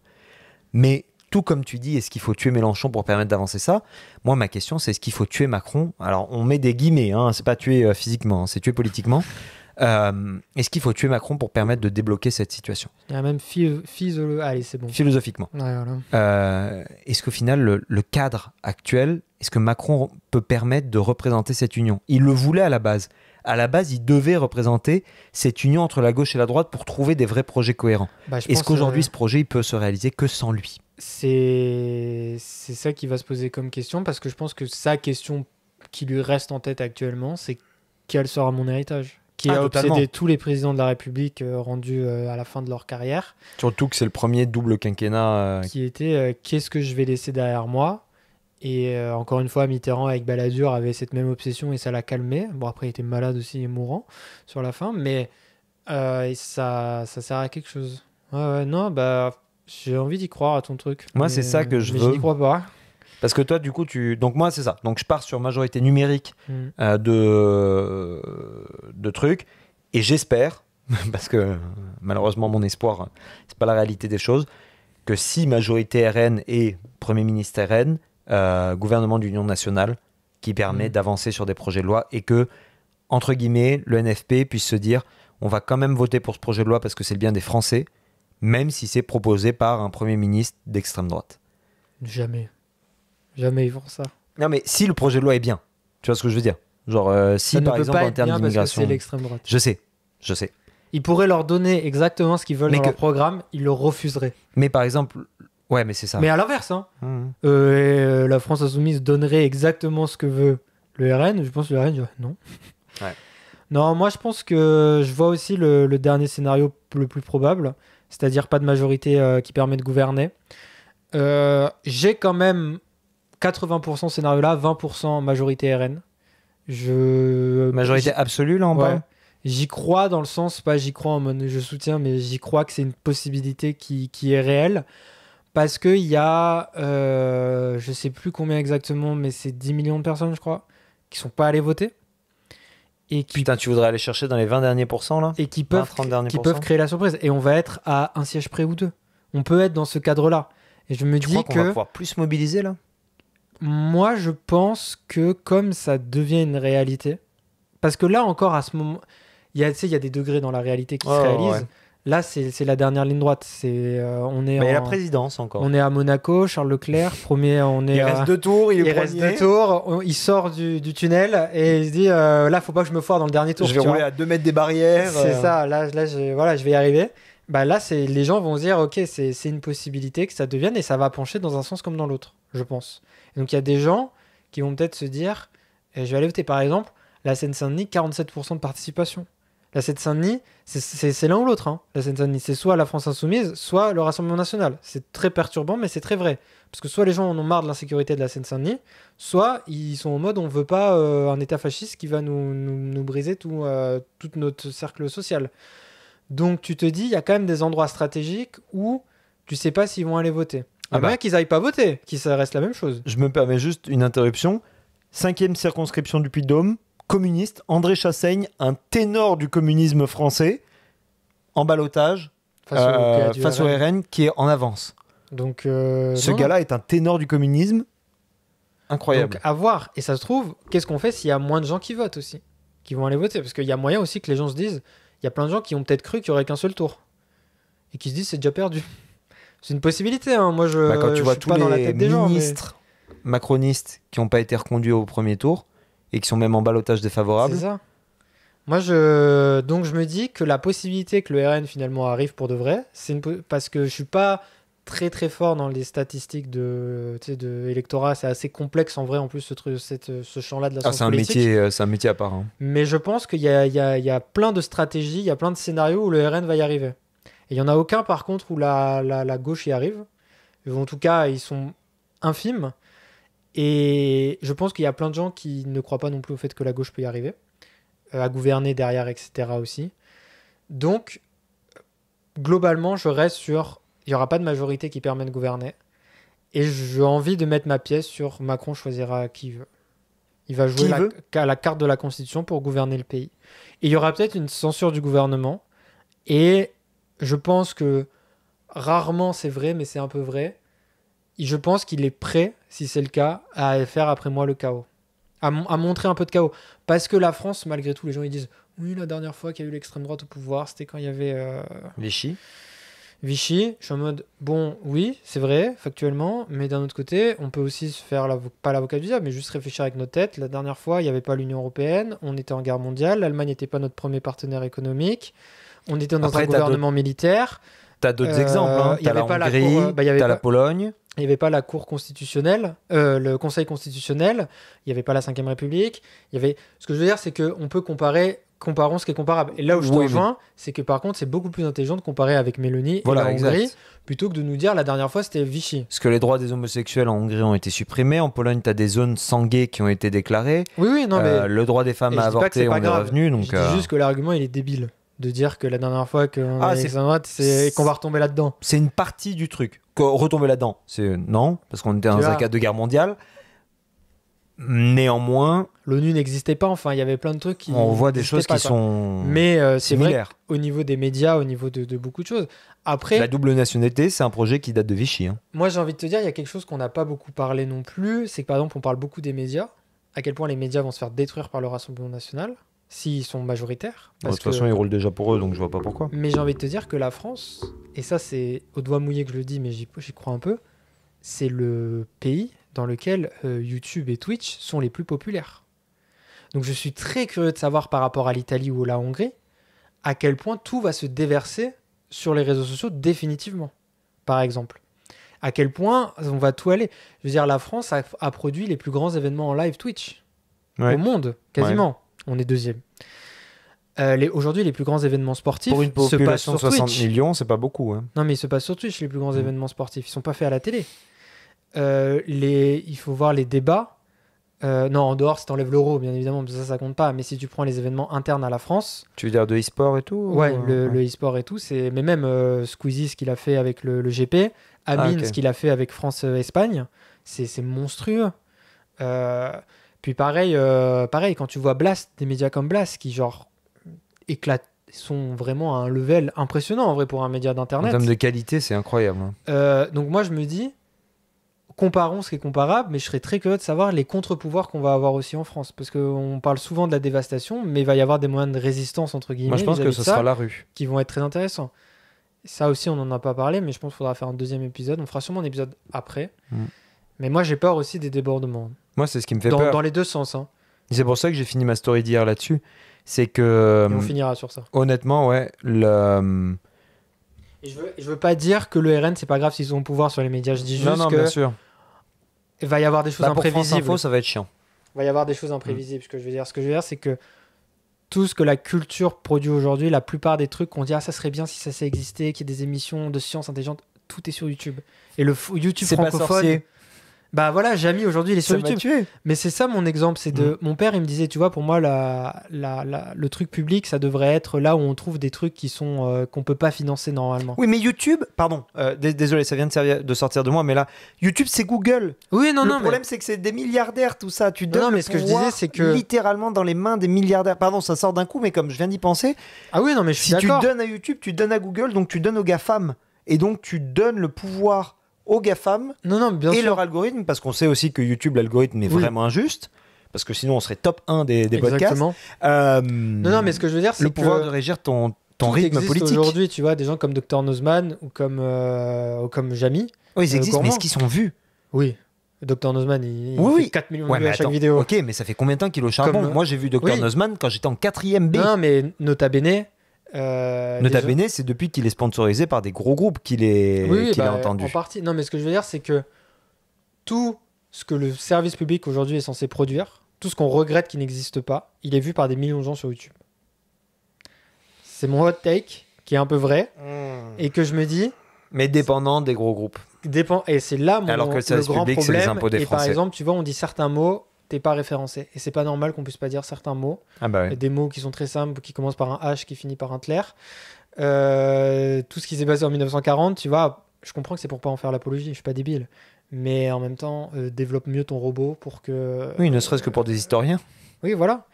Mais tout comme tu dis, est-ce qu'il faut tuer Mélenchon pour permettre d'avancer ça? Moi, ma question, c'est est-ce qu'il faut tuer Macron? Alors, on met des guillemets, hein, c'est pas tuer physiquement, c'est tuer politiquement. Est-ce qu'il faut tuer Macron pour permettre de débloquer cette situation? Il y a même allez, c'est bon. Philosophiquement. Ouais, voilà. Est-ce qu'au final, le cadre actuel, est-ce que Macron peut permettre de représenter cette union? Il le voulait à la base. À la base, il devait représenter cette union entre la gauche et la droite pour trouver des vrais projets cohérents. Est-ce qu'aujourd'hui, ce projet, il peut se réaliser que sans lui? C'est ça qui va se poser comme question, parce que je pense que sa question qui lui reste en tête actuellement, c'est quel sera mon héritage? Qui a obsédé tous les présidents de la République rendus à la fin de leur carrière. Surtout que c'est le premier double quinquennat. Qui était qu'est-ce que je vais laisser derrière moi? Et encore une fois, Mitterrand avec Balladur avait cette même obsession et ça l'a calmé. Bon, après, il était malade aussi et mourant sur la fin, mais ça sert à quelque chose. Ouais, non, j'ai envie d'y croire à ton truc. Moi, c'est ça que je veux. Mais je n'y crois pas. Parce que toi, du coup, donc moi, c'est ça. Donc, je pars sur majorité numérique de trucs. Et j'espère, parce que malheureusement, mon espoir, c'est pas la réalité des choses, que si majorité RN et Premier ministre RN, gouvernement d'union nationale, qui permet d'avancer sur des projets de loi et que, entre guillemets, le NFP puisse se dire on va quand même voter pour ce projet de loi parce que c'est le bien des Français, même si c'est proposé par un Premier ministre d'extrême droite. Jamais ils font ça. Non, mais si le projet de loi est bien, tu vois ce que je veux dire? Genre, si par exemple en termes d'immigration. C'est l'extrême droite. Je sais. Ils pourraient leur donner exactement ce qu'ils veulent dans leur programme, ils le refuseraient. Mais par exemple, ouais, mais c'est ça. Mais à l'inverse, hein. La France Insoumise donnerait exactement ce que veut le RN. Je pense que le RN dirait non. Ouais. Non, moi je pense que je vois aussi le dernier scénario le plus probable, c'est-à-dire pas de majorité qui permet de gouverner. J'ai quand même 80% scénario là, 20% majorité RN. Majorité absolue là en bas. J'y crois dans le sens, pas j'y crois en mode je soutiens, mais j'y crois que c'est une possibilité qui est réelle. Parce qu'il y a, je sais plus combien exactement, mais c'est 10 millions de personnes, je crois, qui sont pas allées voter. Et qui, putain, tu voudrais aller chercher dans les 20 derniers pourcents là? Et qui peuvent créer la surprise. Et on va être à un siège près ou deux. On peut être dans ce cadre-là. Et je me dis crois qu'on va pouvoir plus mobiliser là? Moi, je pense que comme ça devient une réalité, parce que là encore, à ce moment, il y a des degrés dans la réalité qui se réalisent. Ouais. Là, c'est la dernière ligne droite. Mais la présidence encore. On est à Monaco, Charles Leclerc, premier. Il reste 2 tours, il reste 2 tours. Il sort du tunnel et il se dit là, faut pas que je me foire dans le dernier tour. Je vais rouler à 2 mètres des barrières. C'est ça. Là, je vais y arriver. Là, les gens vont se dire ok, c'est une possibilité que ça devienne et ça va pencher dans un sens comme dans l'autre, je pense. Et donc il y a des gens qui vont peut-être se dire je vais aller voter. Par exemple, la Seine-Saint-Denis, 47% de participation. La Seine-Saint-Denis, c'est l'un ou l'autre. Hein. La Seine-Saint-Denis, c'est soit la France Insoumise, soit le Rassemblement National. C'est très perturbant, mais c'est très vrai. Parce que soit les gens en ont marre de l'insécurité de la Seine-Saint-Denis, soit ils sont en mode on ne veut pas un État fasciste qui va nous briser tout notre cercle social. Donc tu te dis, il y a quand même des endroits stratégiques où tu ne sais pas s'ils vont aller voter. Il y a moyen qu'ils n'aillent pas voter, que ça reste la même chose. Je me permets juste une interruption. 5e circonscription du Puy-de-Dôme, communiste, André Chassaigne, un ténor du communisme français, en ballottage face au RN qui est en avance. Donc, ce gars-là est un ténor du communisme incroyable. Donc à voir. Et ça se trouve, qu'est-ce qu'on fait s'il y a moins de gens qui votent aussi, qui vont aller voter? Parce qu'il y a moyen aussi que les gens se disent, il y a plein de gens qui ont peut-être cru qu'il n'y aurait qu'un seul tour. Et qui se disent c'est déjà perdu. C'est une possibilité. Hein. Moi, quand tu vois tous pas les dans la tête des ministres macronistes qui n'ont pas été reconduits au premier tour et qui sont même en ballottage défavorable. C'est ça. Moi, donc je me dis que la possibilité que le RN finalement arrive pour de vrai, parce que je suis pas très très fort dans les statistiques de électorat, c'est assez complexe en vrai en plus ce champ-là de la science politique. C'est un métier à part. Hein. Mais je pense qu'il y a plein de stratégies, il y a plein de scénarios où le RN va y arriver. Et il y en a aucun par contre où la gauche y arrive. En tout cas, ils sont infimes. Et je pense qu'il y a plein de gens qui ne croient pas non plus au fait que la gauche peut y arriver, à gouverner derrière, etc. aussi. Donc, globalement, je reste sur... Il n'y aura pas de majorité qui permet de gouverner. Et j'ai envie de mettre ma pièce sur Macron choisira qui veut. Il va jouer la carte de la Constitution pour gouverner le pays. Et il y aura peut-être une censure du gouvernement. Et je pense que rarement c'est vrai, mais c'est un peu vrai. Et je pense qu'il est prêt, si c'est le cas, à faire après moi le chaos. À montrer un peu de chaos. Parce que la France, malgré tout, les gens ils disent oui, la dernière fois qu'il y a eu l'extrême droite au pouvoir, c'était quand il y avait Vichy. Vichy. Je suis en mode bon, oui, c'est vrai, factuellement, mais d'un autre côté, on peut aussi se faire pas l'avocat du diable, mais juste réfléchir avec nos têtes. La dernière fois, il n'y avait pas l'Union européenne, on était en guerre mondiale, l'Allemagne n'était pas notre premier partenaire économique, on était dans Après, un gouvernement militaire. T'as d'autres exemples, hein. Il y T'as la avait pas la Hongrie, cour, il y avait t'as la pas- Pologne. il n'y avait pas la Cour constitutionnelle, le Conseil constitutionnel, il n'y avait pas la Ve République. Ce que je veux dire, c'est qu'on peut comparons ce qui est comparable. Et là où je te Oui, rejoins, c'est que par contre, c'est beaucoup plus intelligent de comparer avec Mélanie Voilà, et la exact. Hongrie, plutôt que de nous dire la dernière fois c'était Vichy. Parce que les droits des homosexuels en Hongrie ont été supprimés. En Pologne, t'as des zones sans gays qui ont été déclarées. Oui, non, mais Le droit des et femmes je à dis pas que c'est avorter, pas on est grave. revenu. Donc, Je dis juste que l'argument il est débile. De dire que la dernière fois qu'on Ah, a c'est- l'extrême droite, c'est qu'on va retomber là-dedans. c'est une partie du truc. Retomber là-dedans, c'est non, parce qu'on était dans Tu un vois. cadre de guerre mondiale. Néanmoins, L'ONU n'existait pas, enfin, il y avait plein de trucs qui. on voit des n'existaient choses pas, qui quoi. sont Mais c'est vrai similaires. qu'au niveau des médias, au niveau de beaucoup de choses. Après, La double nationalité, c'est un projet qui date de Vichy. Hein. moi j'ai envie de te dire, il y a quelque chose qu'on n'a pas beaucoup parlé non plus, c'est que par exemple, on parle beaucoup des médias, à quel point les médias vont se faire détruire par le Rassemblement national, s'ils sont majoritaires. De Parce toute façon, que- ils roulent déjà pour eux, donc je vois pas pourquoi. Mais j'ai envie de te dire que la France, et ça c'est au doigt mouillé que je le dis, mais j'y crois un peu, c'est le pays dans lequel YouTube et Twitch sont les plus populaires. Donc je suis très curieux de savoir par rapport à l'Italie ou la Hongrie, à quel point tout va se déverser sur les réseaux sociaux définitivement, par exemple. À quel point on va tout aller. Je veux dire, la France a produit les plus grands événements en live Twitch Ouais. au monde, quasiment. On est deuxième. Aujourd'hui, les plus grands événements sportifs Pour une se passent population de sur 60 Twitch. millions, c'est pas beaucoup. Hein. Non, mais ils se passent sur Twitch, les plus grands Mm. événements sportifs. Ils sont pas faits à la télé. Il faut voir les débats. Non, en dehors, si t'enlèves l'euro, bien évidemment, parce que ça compte pas. Mais si tu prends les événements internes à la France, Tu veux dire de e-sport et tout ouais, ou- le e-sport et tout, mais même Squeezie, ce qu'il a fait avec le GP, Amine, ok. ce qu'il a fait avec France-Espagne, c'est monstrueux. Puis pareil, quand tu vois Blast, des médias comme Blast, qui genre éclatent, sont vraiment à un level impressionnant en vrai pour un média En d'internet. termes de qualité, c'est incroyable. Hein. Donc moi je me dis, comparons ce qui est comparable, mais je serais très curieux de savoir les contre-pouvoirs qu'on va avoir aussi en France, parce qu'on parle souvent de la dévastation, mais il va y avoir des moyens de résistance entre guillemets. Moi, je pense que vis-à-vis ce de ça, sera la rue. qui vont être très intéressants. Ça aussi, on n'en a pas parlé, mais je pense qu'il faudra faire un deuxième épisode. On fera sûrement un épisode après. Mm. Mais moi, j'ai peur aussi des débordements. Moi, c'est ce qui me fait Dans, peur. dans les deux sens. Hein. C'est pour ça que j'ai fini ma story d'hier là-dessus. C'est que, Et on finira sur ça. honnêtement, ouais, Et je veux pas dire que le RN, c'est pas grave s'ils ont le pouvoir sur les médias. Je dis non, juste non, que bien sûr. il va y avoir des choses Bah, pour France imprévisibles. Info, ça va être chiant. Il va y avoir des choses imprévisibles. Ce que je veux dire, c'est que tout ce que la culture produit aujourd'hui, la plupart des trucs qu'on dit, ah, ça serait bien si ça s'est existé, qu'il y ait des émissions de science intelligente, tout est sur YouTube. Et le YouTube C'est pas francophone, sorcier. bah voilà, Jamy aujourd'hui il est sur Ça m'a YouTube. tué. Mais c'est ça mon exemple, c'est de mon père il me disait, tu vois, pour moi le truc public ça devrait être là où on trouve des trucs qui sont qu'on peut pas financer normalement. Oui, mais YouTube, pardon, désolé, ça vient de sortir de moi, mais là, YouTube, c'est Google. Oui, non, Le non, problème, c'est que c'est des milliardaires, tout ça. Tu donnes non, mais le ce que je pouvoir disais, c'est que- littéralement dans les mains des milliardaires. Pardon, ça sort d'un coup, mais comme je viens d'y penser, Ah oui, non, mais je suis si tu d'accord. donnes à YouTube, tu donnes à Google, donc tu donnes aux GAFAM. Et donc, tu donnes le pouvoir aux GAFAM Non, non, bien et sûr. leur algorithme, parce qu'on sait aussi que YouTube, l'algorithme est Oui. vraiment injuste, parce que sinon, on serait top 1 des podcasts. Exactement. Non, non, mais ce que je veux dire, c'est le pouvoir que de régir ton tout rythme existe politique. aujourd'hui, tu vois, des gens comme Dr Nozman ou comme Jamy. Oui, ils existent, mais Gourmand. est-ce qu'ils sont vus? Oui. Dr Nozman, il Oui, fait oui. 4 millions de Ouais, vues mais à chaque attends, vidéo. ok, mais ça fait combien de temps qu'il est au charbon? Comme- Moi, j'ai vu Dr Oui. Nozman quand j'étais en 4ème B. Non, mais Nota Bene. Nota Bene, c'est depuis qu'il est sponsorisé par des gros groupes qu'il est, Oui, qu'il bah, a entendu. en partie. Non, mais ce que je veux dire, c'est que tout ce que le service public aujourd'hui est censé produire, tout ce qu'on regrette qui n'existe pas, il est vu par des millions de gens sur YouTube. C'est mon hot take, qui est un peu vrai, et que je me dis, Mais dépendant des gros groupes. dépend. Et c'est là mon Alors que le le service grand public, c'est les problème. impôts des Et par Français. exemple, tu vois, on dit certains mots, t'es pas référencé. Et c'est pas normal qu'on puisse pas dire certains mots. Ah bah Il y a oui. des mots qui sont très simples, qui commencent par un H, qui finit par un tler. Tout ce qui s'est passé en 1940, tu vois, je comprends que c'est pour pas en faire l'apologie, je suis pas débile. Mais en même temps, développe mieux ton robot pour que... Oui, ne serait-ce que pour des historiens. Oui, voilà.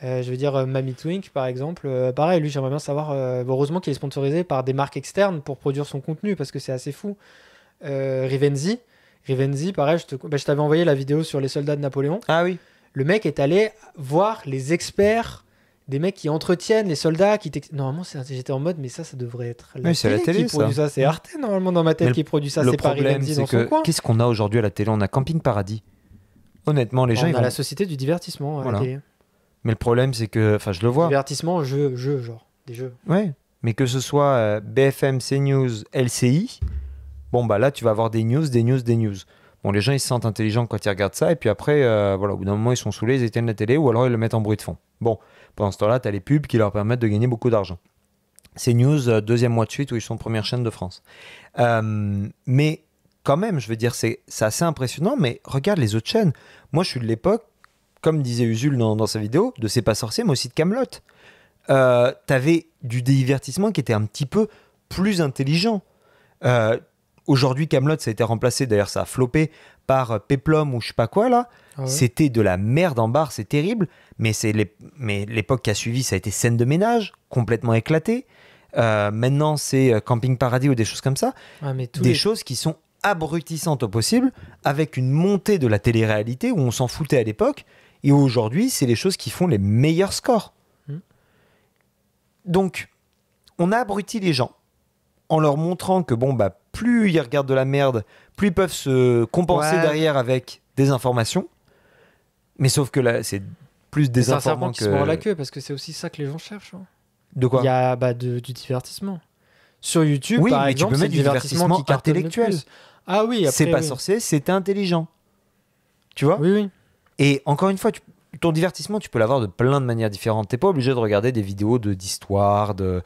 Je veux dire, Mamie Twink, par exemple. Pareil, lui, j'aimerais bien savoir. Heureusement qu'il est sponsorisé par des marques externes pour produire son contenu, parce que c'est assez fou. Rivenzi. Rivenzi, pareil, je t'avais envoyé la vidéo sur les soldats de Napoléon. Ah oui. Le mec est allé voir les experts, des mecs qui entretiennent les soldats. Normalement, j'étais en mode, mais ça devrait être Oui, c'est la télé, qui produit ça. C'est Arte, normalement, dans ma tête, qui produit ça. Le C'est pas problème, Rivenzi c'est dans son coin. qu'est-ce qu'on a aujourd'hui à la télé? On a Camping Paradis. Honnêtement, les gens, On ils a vont... la société du divertissement à la Voilà. télé. Mais le problème, c'est que... Enfin, je le vois. Divertissement, genre, des jeux. Ouais. Mais que ce soit BFM, CNews, LCI, bon, bah là, tu vas avoir des news, des news, des news. Bon, les gens, ils se sentent intelligents quand ils regardent ça. Et puis après, voilà, au bout d'un moment, ils sont saoulés, ils éteignent la télé ou alors ils le mettent en bruit de fond. Bon, pendant ce temps-là, tu as les pubs qui leur permettent de gagner beaucoup d'argent. CNews, deuxième mois de suite où ils sont première chaîne de France. Mais quand même, je veux dire, c'est assez impressionnant. Mais regarde les autres chaînes. Moi, je suis de l'époque, comme disait Usul dans sa vidéo, de C'est pas sorcier, mais aussi de Kaamelott. T'avais du divertissement qui était un petit peu plus intelligent. Aujourd'hui, Kaamelott, ça a été remplacé, d'ailleurs ça a floppé, par Peplum ou je sais pas quoi là. Ah ouais. C'était de la merde en barre, c'est terrible. Mais l'époque qui a suivi, ça a été Scène de ménage, complètement éclatée. Maintenant, c'est Camping Paradis ou des choses comme ça. Ouais, mais Des choses qui sont abrutissantes au possible, avec une montée de la télé-réalité où on s'en foutait à l'époque. Et aujourd'hui, c'est les choses qui font les meilleurs scores. Donc, on a abruti les gens en leur montrant que bon, bah, plus ils regardent de la merde, plus ils peuvent se compenser derrière avec des informations. Mais sauf que là, c'est plus des informations qui se mord la queue, parce que c'est aussi ça que les gens cherchent. Hein. De quoi? Il y a du divertissement. Sur YouTube, oui, par mais exemple, tu peux mettre du divertissement qui cartonne intellectuel. Ah oui, après, c'est pas oui. sorcier, c'était intelligent. Tu vois? Oui, oui. Et encore une fois, ton divertissement, tu peux l'avoir de plein de manières différentes. T'es pas obligé de regarder des vidéos d'histoire, de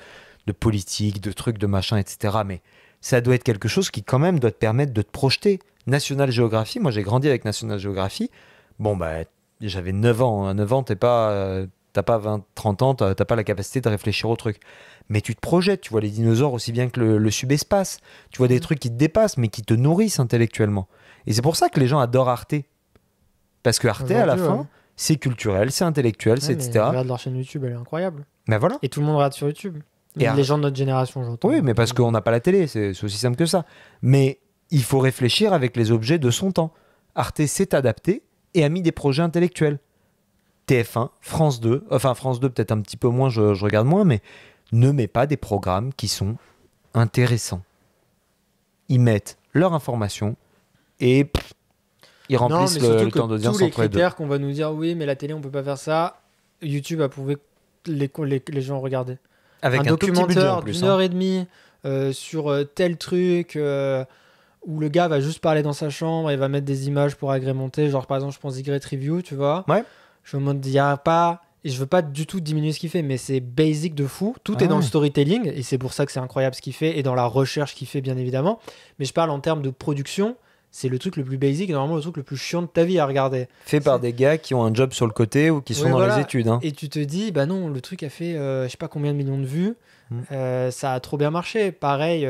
politique, de trucs, de machin, etc. Mais ça doit être quelque chose qui quand même doit te permettre de te projeter. National Geography, moi j'ai grandi avec National Geography. Bon, bah, j'avais 9 ans. 9 ans, t'as pas 20, 30 ans, t'as pas la capacité de réfléchir au truc. Mais tu te projettes, tu vois les dinosaures aussi bien que le subespace. Tu vois des trucs qui te dépassent, mais qui te nourrissent intellectuellement. Et c'est pour ça que les gens adorent Arte. Parce que Arte, à la fin, c'est culturel, c'est intellectuel, c'est etc. Regarde leur chaîne YouTube, elle est incroyable. Mais voilà. Et tout le monde regarde sur YouTube. Et les gens de notre génération, j'entends. Oui, mais parce qu'on n'a pas la télé, c'est aussi simple que ça. Mais il faut réfléchir avec les objets de son temps. Arte s'est adapté et a mis des projets intellectuels. TF1, France 2, enfin France 2 peut-être un petit peu moins, je regarde moins, mais ne met pas des programmes qui sont intéressants. Ils mettent leur information et ils remplissent le temps d'audience entre les deux. Tous les critères qu'on va nous dire, oui, mais la télé, on peut pas faire ça, YouTube a prouvé que les gens regardaient. Avec un documentaire budget, d'une heure et demie sur tel truc où le gars va juste parler dans sa chambre et va mettre des images pour agrémenter. Genre, par exemple, je pense Secret Review, tu vois. Ouais. Je suis en mode, il n'y a pas... Et je veux pas du tout diminuer ce qu'il fait, mais c'est basic de fou. Tout est dans le storytelling, et c'est pour ça que c'est incroyable ce qu'il fait, et dans la recherche qu'il fait, bien évidemment. Mais je parle en termes de production, c'est le truc le plus basic, et normalement le truc le plus chiant de ta vie à regarder. Fait par des gars qui ont un job sur le côté ou qui sont dans les études. Hein. Et tu te dis, bah non, le truc a fait je sais pas combien de millions de vues, ça a trop bien marché. Pareil,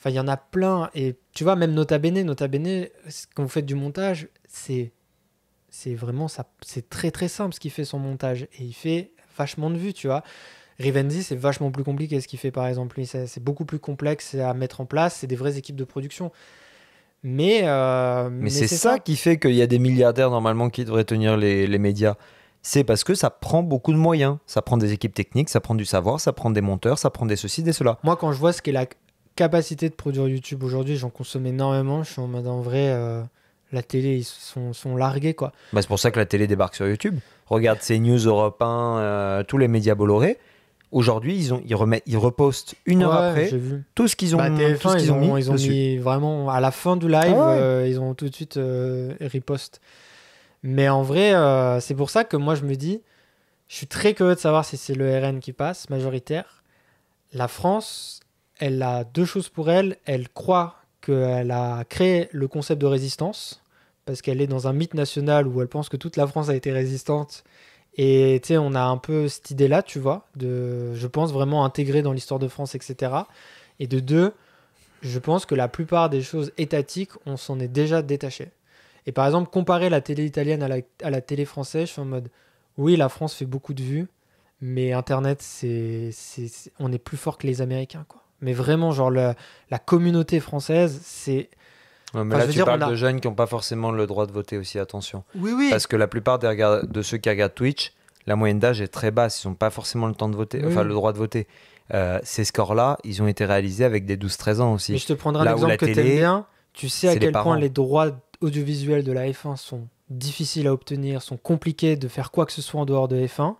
il y en a plein, et tu vois, même Nota Bene, quand vous faites du montage, c'est vraiment ça, c'est très très simple ce qu'il fait son montage, et il fait vachement de vues, tu vois. Rivenzi, c'est vachement plus compliqué ce qu'il fait, par exemple. C'est beaucoup plus complexe à mettre en place, c'est des vraies équipes de production. Mais c'est ça qui fait qu'il y a des milliardaires normalement qui devraient tenir les médias. C'est parce que ça prend beaucoup de moyens. Ça prend des équipes techniques, ça prend du savoir, ça prend des monteurs, ça prend des ceci, des cela. Moi, quand je vois ce qu'est la capacité de produire YouTube aujourd'hui, j'en consomme énormément. Je suis en mode, en vrai, la télé, ils sont largués, quoi. Bah, c'est pour ça que la télé débarque sur YouTube. Regarde CNews, Europe 1, tous les médias Bolloré. Aujourd'hui, ils repostent une heure après tout ce qu'ils ont, TF1, tout ce qu'ils ont mis. Ils ont mis vraiment à la fin du live, ils ont tout de suite riposte. Mais en vrai, c'est pour ça que moi je me dis, je suis très curieux de savoir si c'est le RN qui passe, majoritaire. La France, elle a deux choses pour elle. Elle croit qu'elle a créé le concept de résistance, parce qu'elle est dans un mythe national où elle pense que toute la France a été résistante. Et tu sais, on a un peu cette idée-là, tu vois, de, je pense, vraiment intégrer dans l'histoire de France, etc. Et de deux, je pense que la plupart des choses étatiques, on s'en est déjà détaché. Et par exemple, comparer la télé italienne à la télé française, je suis en mode, oui, la France fait beaucoup de vues, mais Internet, on est plus fort que les Américains, quoi. Mais vraiment, genre, la communauté française, c'est... Ouais, mais Enfin, là, je veux tu dire, parles on a- de jeunes qui n'ont pas forcément le droit de voter aussi, attention. Oui, oui. Parce que la plupart de ceux qui regardent Twitch, la moyenne d'âge est très basse. Ils n'ont pas forcément le temps de voter, Oui. enfin le droit de voter. Ces scores-là, ils ont été réalisés avec des 12-13 ans aussi. Mais je te prendrai un Là où exemple la que tu télé, aimes bien. Tu sais à c'est les quel point parents. les droits audiovisuels de la F1 sont difficiles à obtenir, sont compliqués de faire quoi que ce soit en dehors de F1.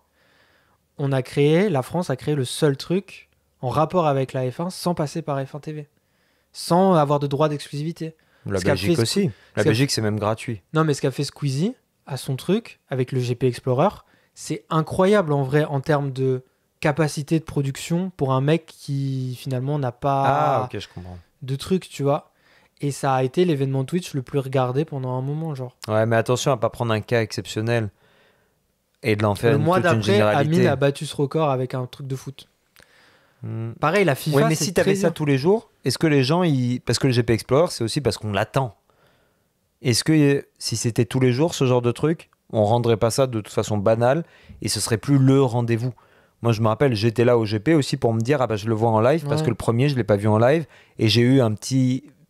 La France a créé le seul truc en rapport avec la F1 sans passer par F1 TV, sans avoir de droit d'exclusivité. La Ce qu'a Belgique fait aussi. La qu'a Belgique, c'est même gratuit. Non, mais ce qu'a fait Squeezie à son truc avec le GP Explorer, c'est incroyable en vrai en termes de capacité de production pour un mec qui finalement n'a pas Ah, ok, je comprends. de trucs, tu vois. Et ça a été l'événement Twitch le plus regardé pendant un moment, genre. Ouais, mais attention à pas prendre un cas exceptionnel et de l'en faire Le mois toute une d'après, généralité. Amine a battu ce record avec un truc de foot. Hmm. Pareil, la FIFA, Ouais, mais c'est si très t'avais ça dur. tous les jours, est-ce que les gens, parce que le GP Explorer, c'est aussi parce qu'on l'attend. Est-ce que si c'était tous les jours ce genre de truc, on rendrait pas ça de toute façon banal et ce serait plus le rendez-vous? Moi, je me rappelle, j'étais là au GP aussi pour me dire, ah bah je le vois en live parce Ouais. que le premier, je l'ai pas vu en live et j'ai eu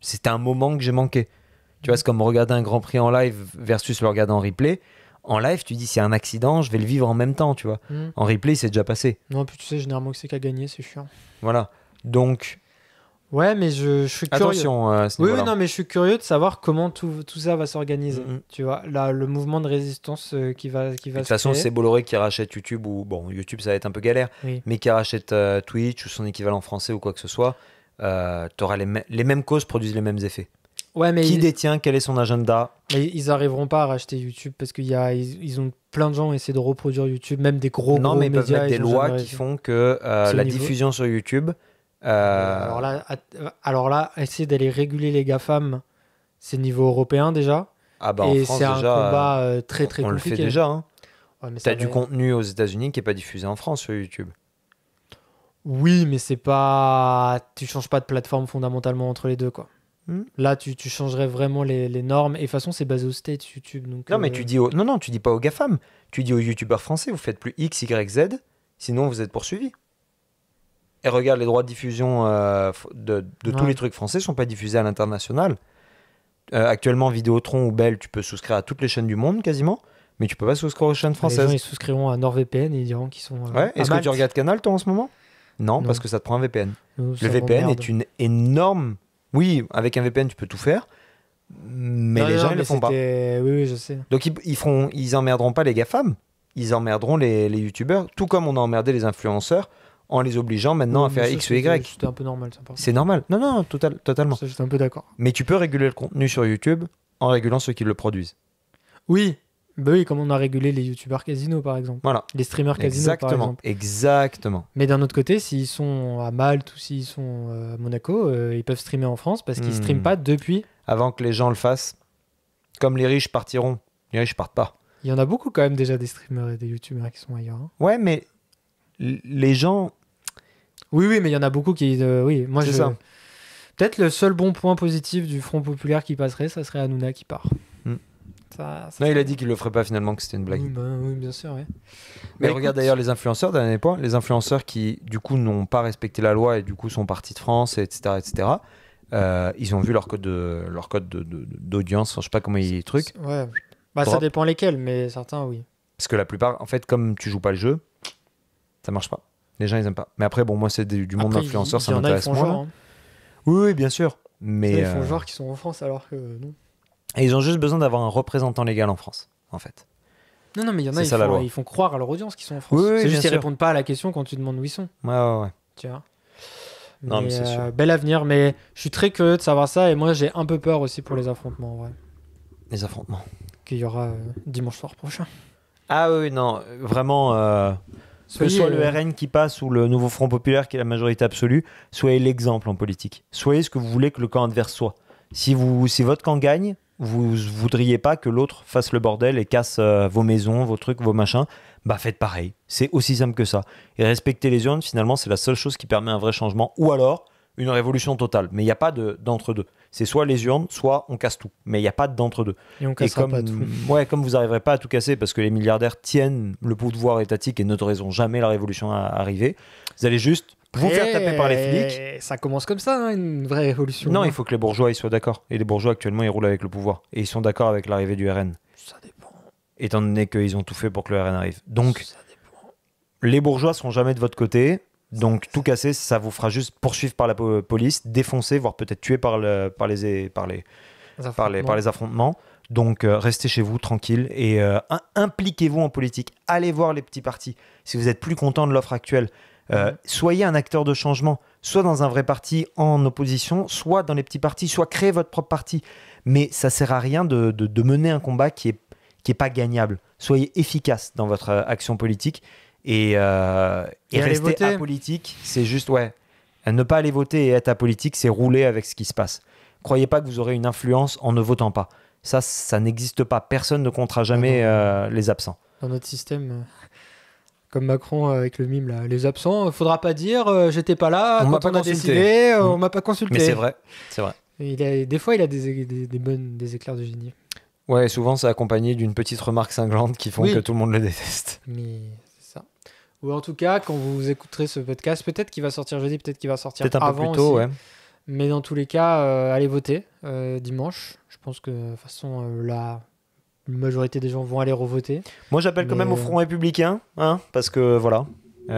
c'était un moment que j'ai manqué. Tu vois, c'est comme regarder un Grand Prix en live versus le regarder en replay. En live, tu dis, s'il y a un accident, je vais le vivre en même temps, tu vois. Hmm. En replay, c'est déjà passé. Non, puis tu sais, généralement, que c'est qu'à gagner, c'est chiant. Voilà. Donc, Ouais, mais je suis curieux. attention à ce Oui, oui, niveau-là. non, mais je suis curieux de savoir comment tout ça va s'organiser. Mhm. Tu vois, là, le mouvement de résistance qui va De se toute façon, créer. c'est Bolloré qui rachète YouTube ou bon, YouTube ça va être un peu galère, Oui. mais qui rachète Twitch ou son équivalent français ou quoi que ce soit. T'auras les mêmes causes produisent les mêmes effets. Ouais, mais Qui détient, quel est son agenda? ils arriveront pas à racheter YouTube parce ils ont plein de gens essayé de reproduire YouTube, même des gros Non, mais ils peuvent médias. mettre des ils ont lois jamais qui réussi. font que C'est au la niveau- diffusion sur YouTube. Alors là, essayer d'aller réguler les GAFAM, c'est niveau européen déjà. Ah bah en Et France c'est un déjà, combat très très on le compliqué. fait déjà. Hein. Ouais, mais ça T'as du va- contenu aux États-Unis qui est pas diffusé en France sur YouTube. Oui, mais c'est pas. Tu changes pas de plateforme fondamentalement entre les deux, quoi. Hmm. Là, tu changerais vraiment les normes. Et de toute façon, c'est basé aux States, YouTube. Donc, Non, mais tu dis non, tu dis pas aux GAFAM. Tu dis aux YouTubeurs français, vous faites plus X, Y, Z, sinon vous êtes poursuivis. Et regarde, les droits de diffusion de tous Ouais. les trucs français sont pas diffusés à l'international. Actuellement, Vidéotron ou Bell, tu peux souscrire à toutes les chaînes du monde quasiment, mais tu peux pas souscrire aux chaînes les gens, françaises. ils souscriront à NordVPN et ils diront qu'ils sont. Ouais. à Est-ce que Malte. tu regardes Canal toi en ce moment? Non, Non. parce que ça te prend un VPN. Ça Le VPN m'emmerde. est une énorme. Oui, avec un VPN, tu peux tout faire, mais Non, les non, gens mais ils le font pas. Oui, oui, je sais. Donc ils emmerderont pas les GAFAM, ils emmerderont les YouTubeurs, tout comme on a emmerdé les influenceurs en les obligeant maintenant à Oui, faire mais ça, X ou Y. C'était un peu normal, ça. par contre. C'est normal. Non, non, totalement. Ça, j'étais un peu d'accord. Mais tu peux réguler le contenu sur YouTube en régulant ceux qui le produisent. Oui. Bah oui, comme on a régulé les youtubeurs casino, par exemple. Voilà. Les streamers casino, par Exactement. exemple. Exactement. Mais d'un autre côté, s'ils sont à Malte ou s'ils sont à Monaco, ils peuvent streamer en France parce qu'ils streament pas depuis. Avant que les gens le fassent, comme les riches partiront, les riches partent pas. Il y en a beaucoup quand même déjà des streamers et des youtubeurs qui sont ailleurs. Hein. Ouais, mais les gens. Oui, oui, mais il y en a beaucoup qui. Oui, moi C'est ça. Peut-être le seul bon point positif du Front Populaire qui passerait, ça serait Hanouna qui part. Hmm. Ça Non, il serait- a dit qu'il le ferait pas finalement, que c'était une blague. Oui, bah, oui, bien sûr, ouais. Mais Bah, regarde écoute, d'ailleurs les influenceurs, dernier point, les influenceurs qui du coup n'ont pas respecté la loi et du coup sont partis de France, etc., etc. Ils ont vu leur code d'audience, enfin, je sais pas comment ils trucs, Ouais. Bah, ça Drop. dépend lesquels, mais certains, oui. parce que la plupart, en fait, comme tu joues pas le jeu, ça marche pas. Les gens ils aiment pas. Mais après, bon, moi c'est du monde Après, d'influenceurs, ça il y en a, ils m'intéresse font moins. genre. Hein. Oui, oui, bien sûr. Mais Ils font genre qu'ils sont en France alors que non. et ils ont juste besoin d'avoir un représentant légal en France, en fait. Non, non, mais il y en C'est a, ça, la loi. ils font croire à leur audience qu'ils sont en France. Oui, oui, c'est bien juste qu'ils sûr. répondent pas à la question quand tu demandes où ils sont. Ouais, ouais, ouais. Tu vois. Non, mais c'est sûr. Bel avenir, mais je suis très curieux de savoir ça et moi j'ai un peu peur aussi pour les affrontements, en vrai, Les affrontements. qu'il y aura dimanche soir prochain. Ah oui, non, vraiment. Que ce soit le RN qui passe ou le nouveau Front Populaire qui est la majorité absolue, soyez l'exemple en politique. Soyez ce que vous voulez que le camp adverse soit. Si votre camp gagne, vous voudriez pas que l'autre fasse le bordel et casse vos maisons, vos trucs, vos machins, bah faites pareil. C'est aussi simple que ça. Et respecter les urnes, finalement, c'est la seule chose qui permet un vrai changement. Ou alors, une révolution totale. Mais il n'y a pas d'entre-deux. C'est soit les urnes, soit on casse tout. Mais il n'y a pas d'entre-deux. Et on Et cassera comme, pas tout. comme vous n'arriverez pas à tout casser parce que les milliardaires tiennent le pouvoir étatique et n'autoriseront jamais la révolution à arriver, vous allez juste vous faire taper par les flics. Ça commence comme ça, hein, une vraie révolution. Non, hein. il faut que les bourgeois ils soient d'accord. Et les bourgeois actuellement ils roulent avec le pouvoir. Et ils sont d'accord avec l'arrivée du RN. Ça dépend. Étant donné qu'ils ont tout fait pour que le RN arrive. Donc Ça dépend. les bourgeois seront jamais de votre côté. Donc tout casser, ça vous fera juste poursuivre par la police, défoncer, voire peut-être tuer par les affrontements. Donc restez chez vous tranquille et impliquez-vous en politique. Allez voir les petits partis. Si vous êtes plus content de l'offre actuelle, soyez un acteur de changement, soit dans un vrai parti en opposition, soit dans les petits partis, soit créez votre propre parti. Mais ça sert à rien de mener un combat qui est pas gagnable. Soyez efficace dans votre action politique et allez rester voter. apolitique. C'est juste ne pas aller voter et être apolitique, c'est rouler avec ce qui se passe. Croyez pas que vous aurez une influence en ne votant pas. Ça n'existe pas. Personne ne comptera jamais les absents. Dans notre système, comme Macron avec le mime, là, les absents, faudra pas dire j'étais pas là, On m'a quand pas on a consulté. décidé, on m'a pas consulté. Mais c'est vrai, c'est vrai. Et des fois, il a des éclairs de génie. Ouais, souvent c'est accompagné d'une petite remarque cinglante qui font Oui. que tout le monde le déteste. Mais c'est ça. Ou en tout cas, quand vous écouterez ce podcast, peut-être qu'il va sortir jeudi, peut-être qu'il va sortir Peut-être un peu avant plus tôt, aussi. ouais. Mais dans tous les cas, allez voter dimanche. Je pense que de toute façon, la majorité des gens vont aller revoter. Moi j'appelle quand Mais, même au Front Républicain, hein, parce que voilà.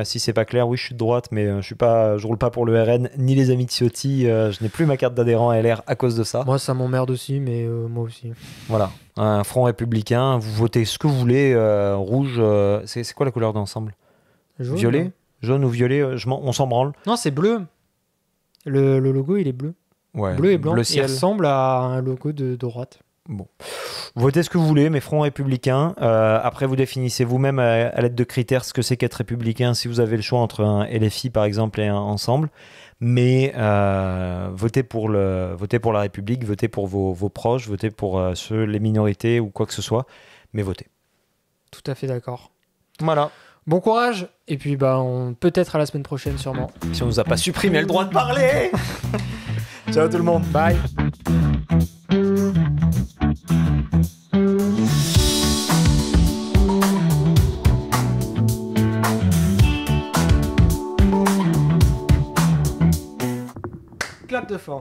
Si c'est pas clair, oui, je suis de droite, mais je roule pas pour le RN ni les amis de Ciotti. Je n'ai plus ma carte d'adhérent à LR à cause de ça. Moi, ça m'emmerde aussi, mais moi aussi. Voilà, un Front Républicain, vous votez ce que vous voulez, rouge, c'est quoi la couleur d'ensemble? Jaune, Violet, non jaune ou violet, on s'en branle. Non, c'est bleu. Le logo, il est bleu. Ouais, Bleu et blanc. bleu Il ciel. ressemble à un logo de droite. Bon. Votez ce que vous voulez, mais Front Républicain. Après, vous définissez vous-même à l'aide de critères ce que c'est qu'être républicain, si vous avez le choix entre un LFI, par exemple, et un Ensemble. Mais votez pour la République, votez pour vos proches, votez pour les minorités ou quoi que ce soit. Mais votez. Tout à fait d'accord. Voilà. Bon courage. Et puis, peut-être à la semaine prochaine, sûrement. Si on nous a pas supprimé le droit de parler. Ciao tout le monde. Bye. Clap de fin.